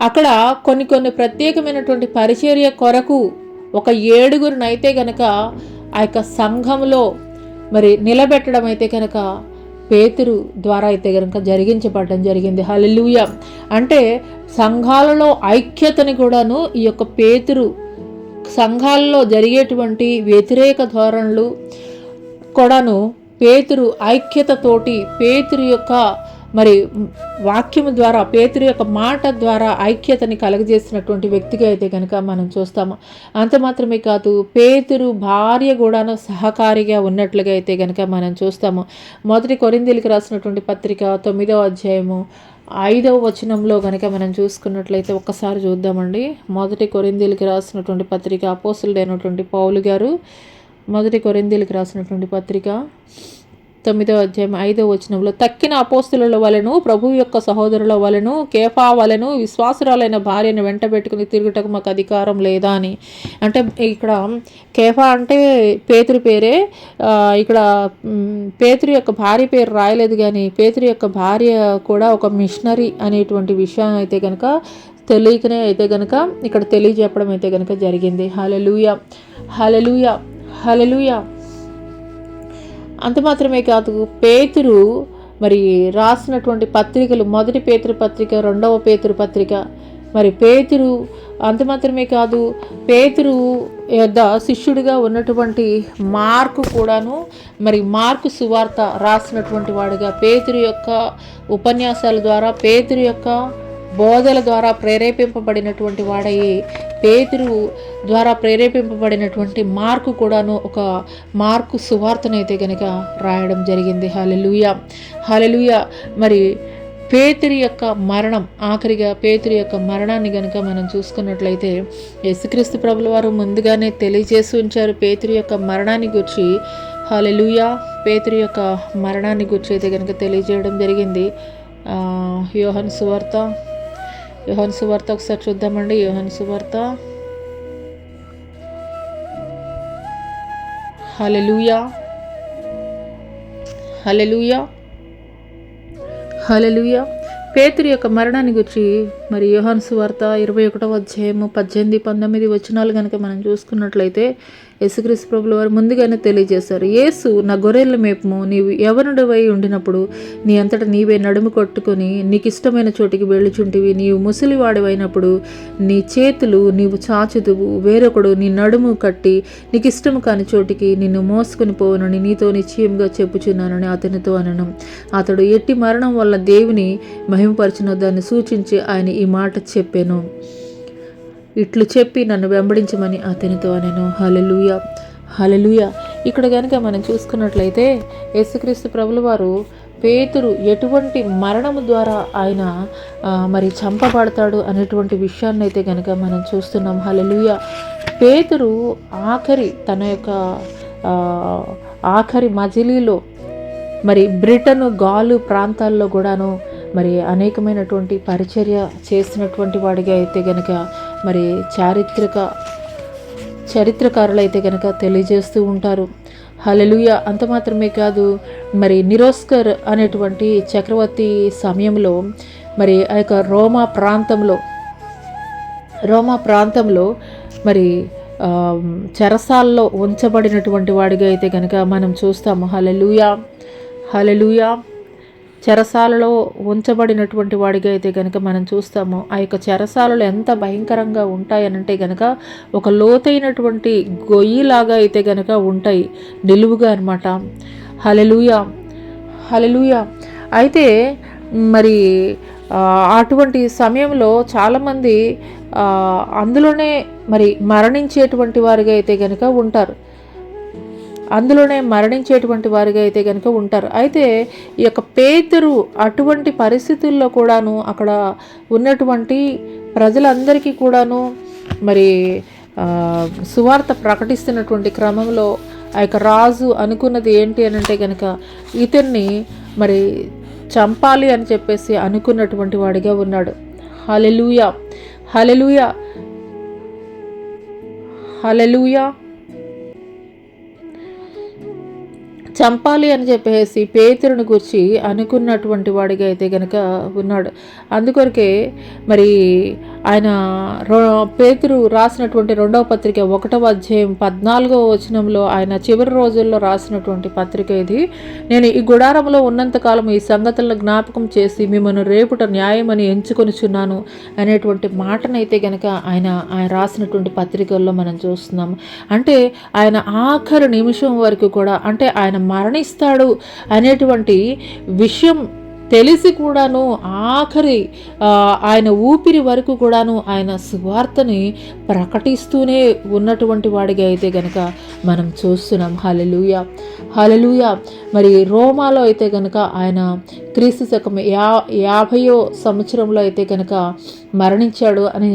అక్కడ కొన్ని ప్రత్యేకమైనటువంటి పరిచర్య కొరకు ఒక 7గురిని అయితే కనుక ఆ యొక్క సంఘంలో మరి నిలబెట్టడం అయితే కనుక పేతురు ద్వారా అయితే కనుక జరిగించబడడం జరిగింది. హల్లెలూయా. అంటే సంఘాలలో ఐక్యతని కూడాను ఈ యొక్క పేతురు, సంఘాలలో జరిగేటువంటి వ్యతిరేక ధోరణులు కూడాను పేతురు ఐక్యతతోటి, పేతురు యొక్క మరి వాక్యము ద్వారా, పేతురు యొక్క మాట ద్వారా ఐక్యతని కలగజేసినటువంటి వ్యక్తిగా అయితే కనుక మనం చూస్తాము. అంత మాత్రమే కాదు, పేతురు భార్య కూడాను సహకారిగా ఉన్నట్లుగా అయితే కనుక మనం చూస్తాము. 1 కొరింథీయులకు రాసినటువంటి పత్రిక 9వ అధ్యాయము 5వ వచనంలో కనుక మనం చూసుకున్నట్లయితే ఒక్కసారి చూద్దామండి. 1 కొరింథీయులకు రాసినటువంటి పత్రిక, అపోస్తలుడైనటువంటి పౌలు గారు 1 కొరింథీయులకు రాసినటువంటి పత్రిక 9వ అధ్యాయం 5వ వచనంలో, తక్కిన అపోస్తుల వలెను ప్రభువు యొక్క సహోదరుల వలెను కేఫా వలెను విశ్వాసురాలైన భార్యను వెంట పెట్టుకుని తిరుగుటకు మాకు అధికారం లేదా అని. అంటే ఇక్కడ కేఫా అంటే పేతురు పేరే. ఇక్కడ పేతురు యొక్క భార్య పేరు రాయలేదు, కానీ పేతురు యొక్క భార్య కూడా ఒక మిషనరీ అనేటువంటి విషయం అయితే కనుక తెలియకనే అయితే కనుక ఇక్కడ తెలియజెప్పడం అయితే కనుక జరిగింది. హల్లెలూయా, హల్లెలూయా, హల్లెలూయా. అంత మాత్రమే కాదు, పేతురు మరి రాసినటువంటి పత్రికలు, మొదటి పేతురు పత్రిక, 2వ పేతురు పత్రిక, మరి పేతురు అంత మాత్రమే కాదు, పేతురు యొద్ద శిష్యుడిగా ఉన్నటువంటి మార్కు కూడాను మరి మార్కు సువార్త రాసినటువంటి వాడుగా, పేతురు యొక్క ఉపన్యాసాల ద్వారా, పేతురు యొక్క బోధల ద్వారా ప్రేరేపింపబడినటువంటి వాడయ్యి, పేతురు ద్వారా ప్రేరేపింపబడినటువంటి మార్కు కూడాను ఒక మార్కు సువార్తనైతే కనుక రాయడం జరిగింది. హల్లెలూయా, హల్లెలూయా. మరి పేతురు యొక్క మరణం, ఆఖరిగా పేతురు యొక్క మరణాన్ని కనుక మనం చూసుకున్నట్లయితే యేసుక్రీస్తు ప్రభుల వారు ముందుగానే తెలియజేసి ఉంచారు పేతురు యొక్క మరణాన్ని గురించి. హల్లెలూయా. పేతురు యొక్క మరణాన్ని గురించి అయితే కనుక తెలియజేయడం జరిగింది. యోహాను సువార్త ఒకసారి చూద్దామండి. యోహాను సువార్త. హల్లెలూయా, హల్లెలూయా, హల్లెలూయా. పేతురు యొక్క మరణాన్ని గురించి మరి యోహాను సువార్త 21వ అధ్యాయము 18, 19 వచనాలు కనుక మనం చూసుకున్నట్లయితే యేసుక్రీస్తు ప్రభుల వారు ముందుగానే తెలియజేశారు. యేసు, నా గొర్రెల మేపుము, నీవు యవనుడివై ఉండినప్పుడు నీ అంతటా నీవే నడుము కొట్టుకొని నీకు ఇష్టమైన చోటికి వెళ్ళుచుంటివి. నీవు ముసలివాడివైనప్పుడు నీ చేతులు నీవు చాచుదువు, వేరొకడు నీ నడుము కట్టి నీకు ఇష్టము కాని చోటికి నిన్ను మోసుకొని పోవనని నీతో నిశ్చయంగా చెప్పుచున్నానని అతనితో అనను. అతడు ఎట్టి మరణం వల్ల దేవుని మహిమపరచిన దాన్ని సూచించి ఆయన ఈ మాట చెప్పాను. ఇట్లు చెప్పి నన్ను వెంబడించమని అతనితో అనెను. హల్లెలూయా, హల్లెలూయా. ఇక్కడ కనుక మనం చూసుకున్నట్లయితే యేసుక్రీస్తు ప్రభుల వారు పేతురు ఎటువంటి మరణము ద్వారా ఆయన మరి చంపబడతాడు అనేటువంటి విషయాన్ని అయితే కనుక మనం చూస్తున్నాం. హల్లెలూయా. పేతురు తన యొక్క ఆఖరి మజిలీలో మరి బ్రిటను, గాలు ప్రాంతాల్లో కూడాను మరి అనేకమైనటువంటి పరిచర్య చేసినటువంటి వాడిగా అయితే కనుక మరి చరిత్రకారులు అయితే కనుక తెలియజేస్తూ ఉంటారు. హల్లెలూయా. అంత మాత్రమే కాదు, మరి నిరోస్కర్ అనేటువంటి చక్రవర్తి సమయంలో మరి ఆ యొక్క రోమా ప్రాంతంలో మరి చెరసాల్లో ఉంచబడినటువంటి వాడిగా అయితే కనుక మనం చూస్తాము. హల్లెలూయా, హల్లెలూయా. చెరసాలలో ఉంచబడినటువంటి వాడిగా అయితే కనుక మనం చూస్తాము. ఆ యొక్క చెరసాలలో ఎంత భయంకరంగా ఉంటాయనంటే కనుక ఒక లోతైనటువంటి గొయ్యిలాగా అయితే కనుక ఉంటాయి, నిలువుగా అనమాట. హల్లెలూయా, హల్లెలూయా. అయితే మరి అటువంటి సమయంలో చాలామంది అందులోనే మరి మరణించేటువంటి వారిగా అయితే కనుక ఉంటారు. అయితే ఈ యొక్క పేతురు అటువంటి పరిస్థితుల్లో కూడాను అక్కడ ఉన్నటువంటి ప్రజలందరికీ కూడాను మరి సువార్త ప్రకటిస్తున్నటువంటి క్రమంలో ఆ యొక్క రాజు అనుకున్నది ఏంటి అని అంటే కనుక ఇతన్ని మరి చంపాలి అని చెప్పేసి అనుకున్నటువంటి వాడిగా ఉన్నాడు. హల్లెలూయా, హల్లెలూయా, హల్లెలూయా. చంపాలి అని చెప్పేసి పేతురుని గురించి అనుకున్నటువంటి వాడిగా అయితే కనుక ఉన్నాడు. అందుకొరకే మరి ఆయన పేతురు రాసినటువంటి 2వ పత్రిక 1వ అధ్యాయం 14వ వచనంలో ఆయన చివరి రోజుల్లో రాసినటువంటి పత్రిక ఇది. నేను ఈ గుడారంలో ఉన్నంతకాలం ఈ సంగతులను జ్ఞాపకం చేసి మిమ్మల్ని రేపుట న్యాయమని ఎంచుకొనిచున్నాను అనేటువంటి మాటనైతే కనుక ఆయన రాసినటువంటి పత్రికల్లో మనం చూస్తున్నాం. అంటే ఆయన ఆఖరి నిమిషం వరకు కూడా, అంటే ఆయన మరణిస్తాడు అనేటువంటి విషయం తెలిసి కూడాను ఆఖరి ఆయన ఊపిరి వరకు కూడాను ఆయన సువార్తని ప్రకటిస్తూనే ఉన్నటువంటి వాడిగా అయితే కనుక మనం చూస్తున్నాం. హల్లెలూయా, హల్లెలూయా. మరి రోమాలో అయితే కనుక ఆయన క్రీస్తు శకం 50వ సంవత్సరంలో అయితే కనుక మరణించాడు అని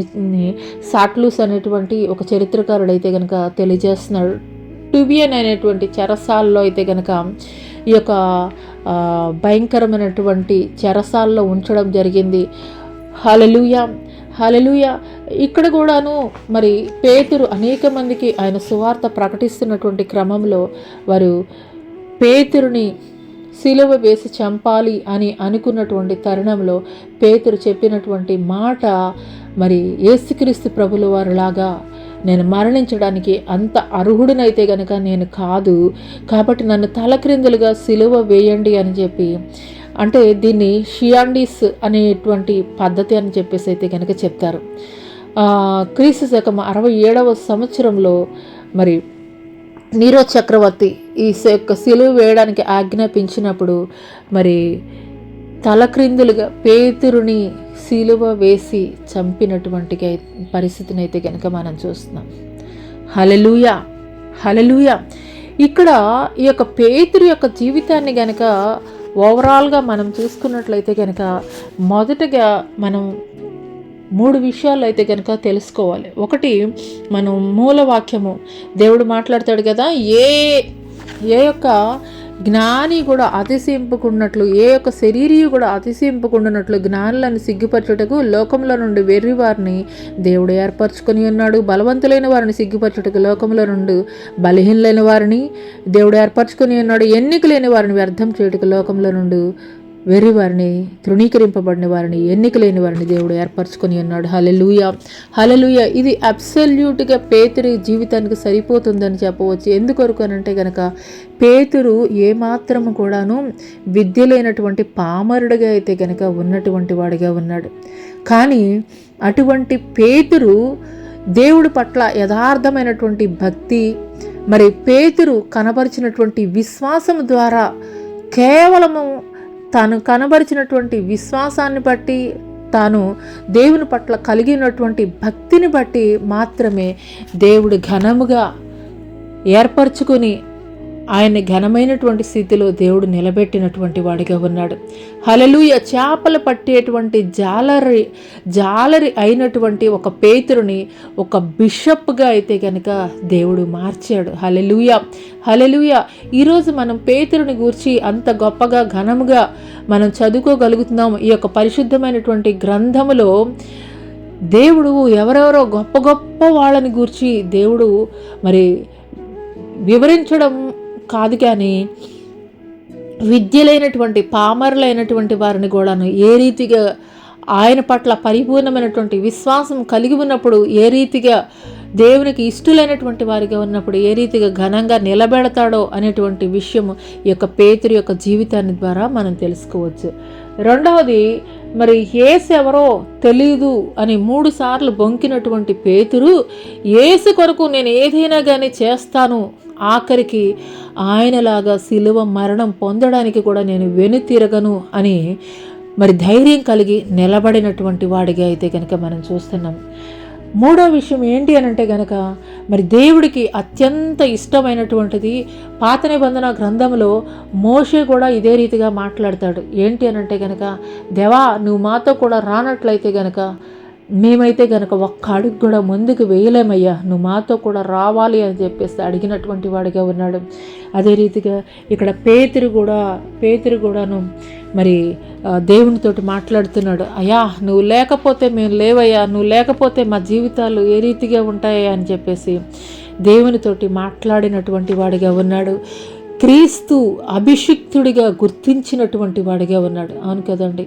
సాట్లూస్ అనేటువంటి ఒక చరిత్రకారుడు అయితే కనుక తెలియజేస్తున్నాడు. టుబియన్ అనేటువంటి చెరసాల్లో అయితే కనుక ఈ యొక్క భయంకరమైనటువంటి చెరసాల్లో ఉంచడం జరిగింది. హల్లెలూయా, హల్లెలూయా. ఇక్కడ కూడాను మరి పేతురు అనేక మందికి ఆయన సువార్త ప్రకటిస్తున్నటువంటి క్రమంలో వారు పేతురుని సిలువ వేసి చంపాలి అని అనుకున్నటువంటి తరుణంలో పేతురు చెప్పినటువంటి మాట, మరి యేసుక్రీస్తు ప్రభుల వారిలాగా నేను మరణించడానికి అంత అర్హుడినైతే గనక నేను కాదు, కాబట్టి నన్ను తలక్రిందులుగా సిలువ వేయండి అని చెప్పి, అంటే దీన్ని షియాండిస్ అనేటువంటి పద్ధతి అని చెప్పేసి అయితే కనుక చెప్తారు. క్రీస్తు శకం 67వ సంవత్సరంలో మరి నీరో చక్రవర్తి ఈ సిలువ వేయడానికి ఆజ్ఞాపించినప్పుడు మరి తలక్రిందులుగా పేతురుని సిలువ వేసి చంపినటువంటి పరిస్థితిని అయితే కనుక మనం చూస్తున్నాం. హల్లెలూయా, హల్లెలూయా. ఇక్కడ ఈ యొక్క పేతురు యొక్క జీవితాన్ని కనుక ఓవరాల్గా మనం చూసుకున్నట్లయితే కనుక మొదటగా మనం 3 విషయాలు అయితే కనుక తెలుసుకోవాలి. ఒకటి, మనం మూలవాక్యము దేవుడు మాట్లాడతాడు కదా, ఏ యొక్క జ్ఞాని కూడా అతిశయింపకున్నట్లు, ఏ యొక్క శరీరీయు కూడా అతిశయింపకుండానట్లు జ్ఞానులను సిగ్గుపరచుటకు లోకంలో నుండి వెర్రి వారిని దేవుడు ఏర్పరచుకొని ఉన్నాడు. బలవంతులైన వారిని సిగ్గుపరచుటకు లోకంలో నుండి బలహీనులైన వారిని దేవుడు ఏర్పరచుకొని ఉన్నాడు. ఎన్నిక లేని వారిని వ్యర్థం చేయుటకు లోకంలో నుండి వెర్రి వారిని, తృణీకరింపబడిన వారిని, ఎన్నిక లేని వారిని దేవుడు ఏర్పరచుకొని ఉన్నాడు. హల్లెలూయా, హల్లెలూయా. ఇది అబ్సల్యూట్గా పేతురు జీవితానికి సరిపోతుందని చెప్పవచ్చు. ఎందుకొరకు అనంటే గనక పేతురు ఏమాత్రము కూడాను విద్య లేనటువంటి పామరుడిగా అయితే గనక ఉన్నటువంటి వాడిగా ఉన్నాడు. కానీ అటువంటి పేతురు దేవుడి పట్ల యథార్థమైనటువంటి భక్తి, మరి పేతురు కనబరిచినటువంటి విశ్వాసం ద్వారా, కేవలము తాను కనబరిచినటువంటి విశ్వాసాన్ని బట్టి, తాను దేవుని పట్ల కలిగినటువంటి భక్తిని బట్టి మాత్రమే దేవుడు ఘనముగా ఏర్పరచుకొని ఆయన్ని ఘనమైనటువంటి స్థితిలో దేవుడు నిలబెట్టినటువంటి వాడిగా ఉన్నాడు. హల్లెలూయా. చేపలు పట్టేటువంటి జాలరి అయినటువంటి ఒక పేతురుని ఒక బిషప్గా అయితే కనుక దేవుడు మార్చాడు. హల్లెలూయా, హల్లెలూయా. ఈరోజు మనం పేతురుని గూర్చి అంత గొప్పగా ఘనముగా మనం చదువుకోగలుగుతున్నాం. ఈ యొక్క పరిశుద్ధమైనటువంటి గ్రంథములో దేవుడు ఎవరెవరో గొప్ప గొప్ప వాళ్ళని గూర్చి దేవుడు మరి వివరించడం కాదు, కానీ విద్యలైనటువంటి పామరులైనటువంటి వారిని కూడాను ఏ రీతిగా ఆయన పట్ల పరిపూర్ణమైనటువంటి విశ్వాసం కలిగి ఉన్నప్పుడు, ఏ రీతిగా దేవునికి ఇష్టలైనటువంటి వారిగా ఉన్నప్పుడు ఏ రీతిగా ఘనంగా నిలబెడతాడో అనేటువంటి విషయము ఈ యొక్క పేతురు యొక్క జీవితాన్ని ద్వారా మనం తెలుసుకోవచ్చు. రెండవది, మరి యేసు ఎవరో తెలీదు అని 3 సార్లు బొంకినటువంటి పేతురు యేసు కొరకు నేను ఏదైనా కానీ చేస్తాను, ఆఖరికి ఆయనలాగా సిలువ మరణం పొందడానికి కూడా నేను వెనుతిరగను అని మరి ధైర్యం కలిగి నిలబడినటువంటి వాడిగా అయితే కనుక మనం చూస్తున్నాం. మూడో విషయం ఏంటి అని అంటే కనుక మరి దేవుడికి అత్యంత ఇష్టమైనటువంటిది పాత నిబంధన గ్రంథంలో మోషే కూడా ఇదే రీతిగా మాట్లాడతాడు. ఏంటి అని అంటే కనుక, దేవా నువ్వు మాతో కూడా రానట్లయితే కనుక మేమైతే కనుక ఒక్క అడుగు కూడా ముందుకు వేయలేమయ్యా, నువ్వు మాతో కూడా రావాలి అని చెప్పేసి అడిగినటువంటి వాడిగా ఉన్నాడు. అదే రీతిగా ఇక్కడ పేతురు కూడాను మరి దేవునితోటి మాట్లాడుతున్నాడు. అయ్యా నువ్వు లేకపోతే మేము లేవయ్యా, నువ్వు లేకపోతే మా జీవితాలు ఏ రీతిగా ఉంటాయా అని చెప్పేసి దేవునితోటి మాట్లాడినటువంటి వాడిగా ఉన్నాడు. క్రీస్తు అభిషిక్తుడిగా గుర్తించినటువంటి వాడిగా ఉన్నాడు. అవును కదండి,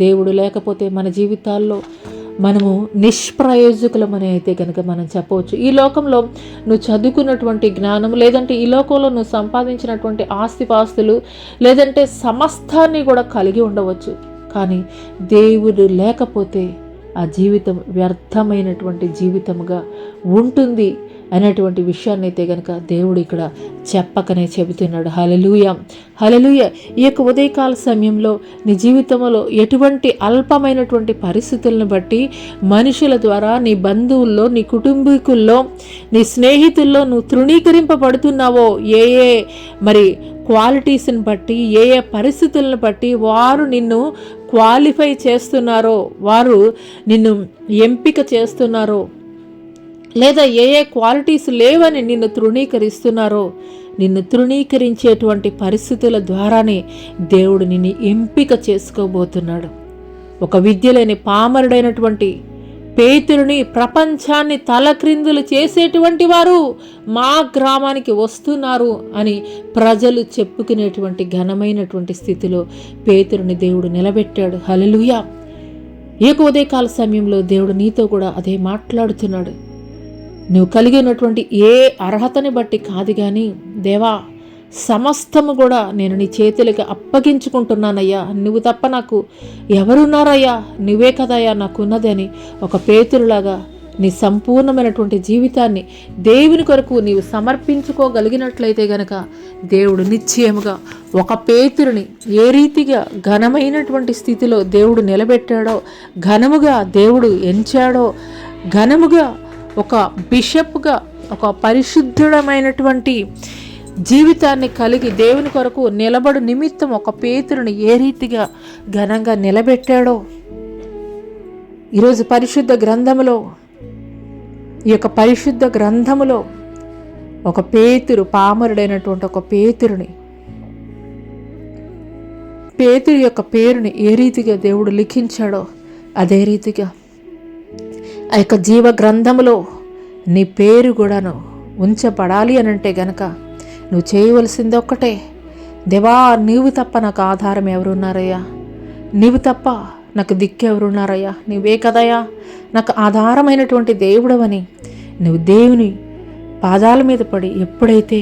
దేవుడు లేకపోతే మన జీవితాల్లో మనము నిష్ప్రయోజకులమని అయితే కనుక మనం చెప్పవచ్చు. ఈ లోకంలో నువ్వు చదువుకున్నటువంటి జ్ఞానం, లేదంటే ఈ లోకంలో నువ్వు సంపాదించినటువంటి ఆస్తిపాస్తులు, లేదంటే సమస్తాన్ని కూడా కలిగి ఉండవచ్చు, కానీ దేవుడు లేకపోతే ఆ జీవితం వ్యర్థమైనటువంటి జీవితముగా ఉంటుంది అనేటువంటి విషయాన్ని అయితే కనుక దేవుడు ఇక్కడ చెప్పకనే చెబుతున్నాడు. హల్లెలూయా, హల్లెలూయా. ఈ యొక్క ఉదయకాల సమయంలో నీ జీవితంలో ఎటువంటి అల్పమైనటువంటి పరిస్థితులను బట్టి మనుషుల ద్వారా, నీ బంధువుల్లో, నీ కుటుంబీకుల్లో, నీ స్నేహితుల్లో నువ్వు తృణీకరింపబడుతున్నావో, ఏ మరి క్వాలిటీస్ని బట్టి, ఏ పరిస్థితులను బట్టి వారు నిన్ను క్వాలిఫై చేస్తున్నారో, వారు నిన్ను ఎంపిక చేస్తున్నారో, లేదా ఏ క్వాలిటీస్ లేవని నిన్ను తృణీకరిస్తున్నారో, నిన్ను తృణీకరించేటువంటి పరిస్థితుల ద్వారానే దేవుడు నిన్ను ఎంపిక చేసుకోబోతున్నాడు. ఒక విద్య లేని పామరుడైనటువంటి పేతురుని ప్రపంచాన్ని తలక్రిందులు చేసేటువంటి వారు మా గ్రామానికి వస్తున్నారు అని ప్రజలు చెప్పుకునేటువంటి ఘనమైనటువంటి స్థితిలో పేతురుని దేవుడు నిలబెట్టాడు. హల్లెలూయా. ఉదయకాల సమయంలో దేవుడు నీతో కూడా అదే మాట్లాడుతున్నాడు. నువ్వు కలిగినటువంటి ఏ అర్హతని బట్టి కాదు కానీ, దేవా సమస్తము కూడా నేను నీ చేతులకి అప్పగించుకుంటున్నానయ్యా, నువ్వు తప్ప నాకు ఎవరున్నారయ్యా, నువ్వే కదయ్యా నాకున్నదని ఒక పేతురులాగా నీ సంపూర్ణమైనటువంటి జీవితాన్ని దేవుని కొరకు నీవు సమర్పించుకోగలిగినట్లయితే గనక దేవుడు నిశ్చయముగా ఒక పేతురుని ఏ రీతిగా ఘనమైనటువంటి స్థితిలో దేవుడు నిలబెట్టాడో, ఘనముగా దేవుడు ఎంచాడో, ఘనముగా ఒక బిషప్గా ఒక పరిశుద్ధమైనటువంటి జీవితాన్ని కలిగి దేవుని కొరకు నిలబడు నిమిత్తం ఒక పేతురుని ఏ రీతిగా ఘనంగా నిలబెట్టాడో ఈరోజు పరిశుద్ధ గ్రంథములో, ఈ యొక్క పరిశుద్ధ గ్రంథములో ఒక పేతురు, పామరుడైనటువంటి ఒక పేతురు యొక్క పేరుని ఏ రీతిగా దేవుడు లిఖించాడో అదే రీతిగా ఆ యొక్క జీవ గ్రంథములో నీ పేరు కూడాను ఉంచబడాలి అనంటే గనక నువ్వు చేయవలసింది ఒక్కటే, దేవా నీవు తప్ప నాకు ఆధారం ఎవరున్నారయ్యా, నీవు తప్ప నాకు దిక్కు ఎవరున్నారయ్యా, నీవే కదయ్యా నాకు ఆధారమైనటువంటి దేవుడవని నువ్వు దేవుని పాదాల మీద పడి ఎప్పుడైతే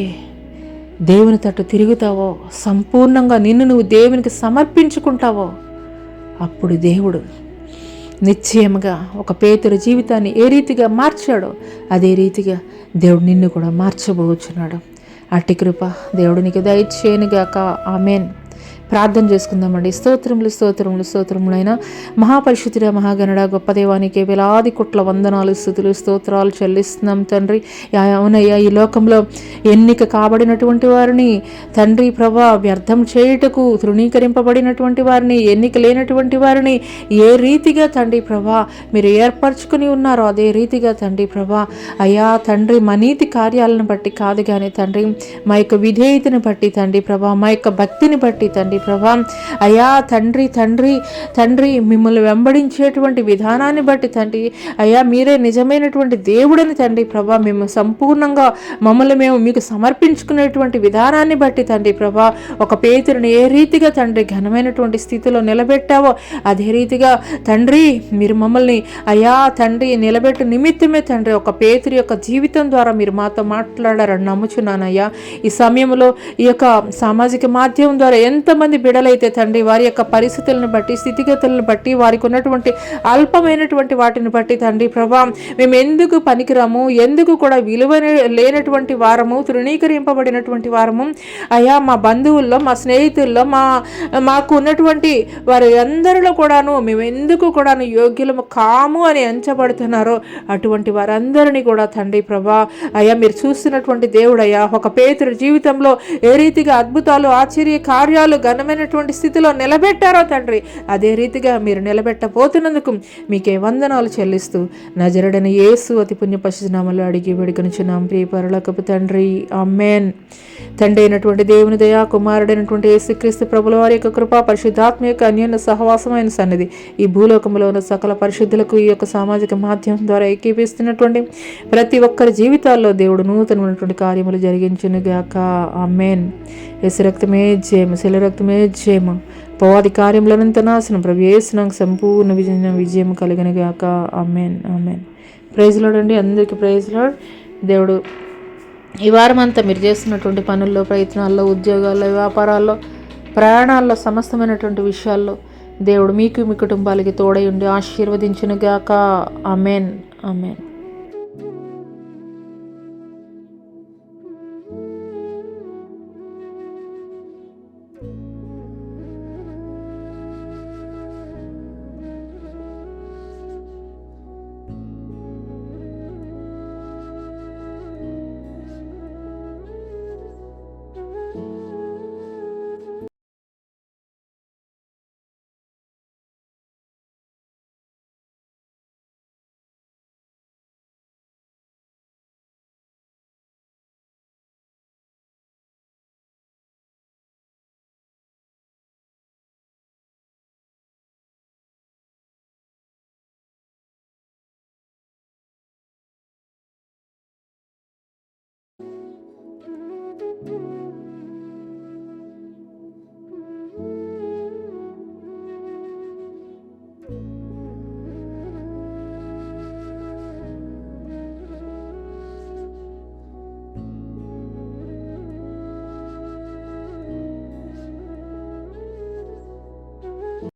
దేవుని తట్టు తిరుగుతావో, సంపూర్ణంగా నిన్ను నువ్వు దేవునికి సమర్పించుకుంటావో, అప్పుడు దేవుడు నిశ్చయముగా ఒక పేతురు జీవితాన్ని ఏ రీతిగా మార్చాడో అదే రీతిగా దేవుడు నిన్ను కూడా మార్చబోచున్నాడు. అట్టి కృప దేవుడు నీకు దయచేయనుగాక. ఆమేన్. ప్రార్థన చేసుకుందామండి. స్తోత్రములు స్తోత్రములు స్తోత్రములైన మహాపరిశుద్ధుడ మహాగణుడ గొప్ప దేవానికి వేలాది కోట్ల వందనాలు స్తుతులు స్తోత్రాలు చెల్లిస్తున్నాం తండ్రి. అవునయ్యా, ఈ లోకంలో ఎన్నిక కాబడినటువంటి వారిని తండ్రి ప్రభా వ్యర్థం చేయుటకు తృణీకరింపబడినటువంటి వారిని, ఎన్నిక లేనటువంటి వారిని ఏ రీతిగా తండ్రి ప్రభా మీరు ఏర్పరచుకుని ఉన్నారో అదే రీతిగా తండ్రి ప్రభా అయ్యా తండ్రి మా నీతి కార్యాలను బట్టి కాదు కానీ తండ్రి మా యొక్క విధేయతను బట్టి తండ్రి ప్రభా మా యొక్క భక్తిని బట్టి తండ్రి ప్రభా అయ్యా తండ్రి తండ్రి తండ్రి మిమ్మల్ని వెంబడించేటువంటి విధానాన్ని బట్టి తండ్రి అయ్యా మీరే నిజమైనటువంటి దేవుడని తండ్రి ప్రభా మేము సంపూర్ణంగా మమ్మల్ని మేము మీకు సమర్పించుకునేటువంటి విధానాన్ని బట్టి తండ్రి ప్రభా ఒక పేతురుని ఏ రీతిగా తండ్రి ఘనమైనటువంటి స్థితిలో నిలబెట్టావో అదే రీతిగా తండ్రి మీరు మమ్మల్ని అయ్యా తండ్రి నిలబెట్టు నిమిత్తమే తండ్రి ఒక పేతురు యొక్క జీవితం ద్వారా మీరు మాతో మాట్లాడారని నమ్ముచున్నానయ్యా. ఈ సమయంలో ఈ యొక్క సామాజిక మాధ్యమం ద్వారా ఎంతమంది బిడలైతే తండ్రి వారి యొక్క పరిస్థితులను బట్టి, స్థితిగతులను బట్టి, వారికి ఉన్నటువంటి అల్పమైనటువంటి వాటిని బట్టి తండ్రి ప్రభా మేము ఎందుకు పనికిరాము, ఎందుకు కూడా విలువ లేనటువంటి వారము, తృణీకరింపబడినటువంటి వారము అయ్యా మా బంధువుల్లో, మా స్నేహితుల్లో, మాకు ఉన్నటువంటి వారి అందరిలో కూడాను మేము ఎందుకు కూడాను యోగ్యులము కాము అని ఎంచబడుతున్నారో అటువంటి వారందరినీ కూడా తండ్రి ప్రభా అయ్యా మీరు చూస్తున్నటువంటి దేవుడయ్యా ఒక పేతురు జీవితంలో ఏ రీతిగా అద్భుతాలు, ఆశ్చర్య కార్యాలు ఘనమైనటువంటి స్థితిలో నిలబెట్టారో తండ్రి అదే రీతిగా మీరు నిలబెట్టబోతున్నందుకు మీకే వందనాలు చెల్లిస్తూ నజరుడైన యేసు అతి పుణ్య పరిశుద్ధనామములో అడిగి వేడుకొనుచున్నాం ప్రియ పరలోకపు తండ్రి. ఆమేన్. తండ్రి అయినటువంటి దేవుని దయా, కుమారుడైనటువంటి యేసుక్రీస్తు ప్రభుల వారి యొక్క కృప, పరిశుద్ధాత్మ యొక్క అన్యోన్య సహవాసమైన సన్నిధి ఈ భూలోకంలో ఉన్న సకల పరిశుద్ధులకు ఈ యొక్క సామాజిక మాధ్యమం ద్వారా ఏకీపిస్తున్నటువంటి ప్రతి ఒక్కరి జీవితాల్లో దేవుడు నూతనమైనటువంటి కార్యములు జరిగించునుగాక. ఆమేన్. యేసు రక్తమే జయము, శిల రక్తమే జయము, పోవాది కార్యములనంత నాశనం ప్రభు యేసు నాకు సంపూర్ణ విజయం కలిగినగాక. ఆమేన్. ఆమేన్. ప్రైజ్ లార్డ్ అండి. అందరికీ ప్రైజ్ లార్డ్. దేవుడు ఈ వారం అంతా మీరు చేస్తున్నటువంటి పనుల్లో, ప్రయత్నాల్లో, ఉద్యోగాల్లో, వ్యాపారాల్లో, ప్రయాణాల్లో, సమస్తమైనటువంటి విషయాల్లో దేవుడు మీకు మీ కుటుంబాలకి తోడై ఉండి ఆశీర్వదించునుగాక. ఆమేన్. ఆమేన్.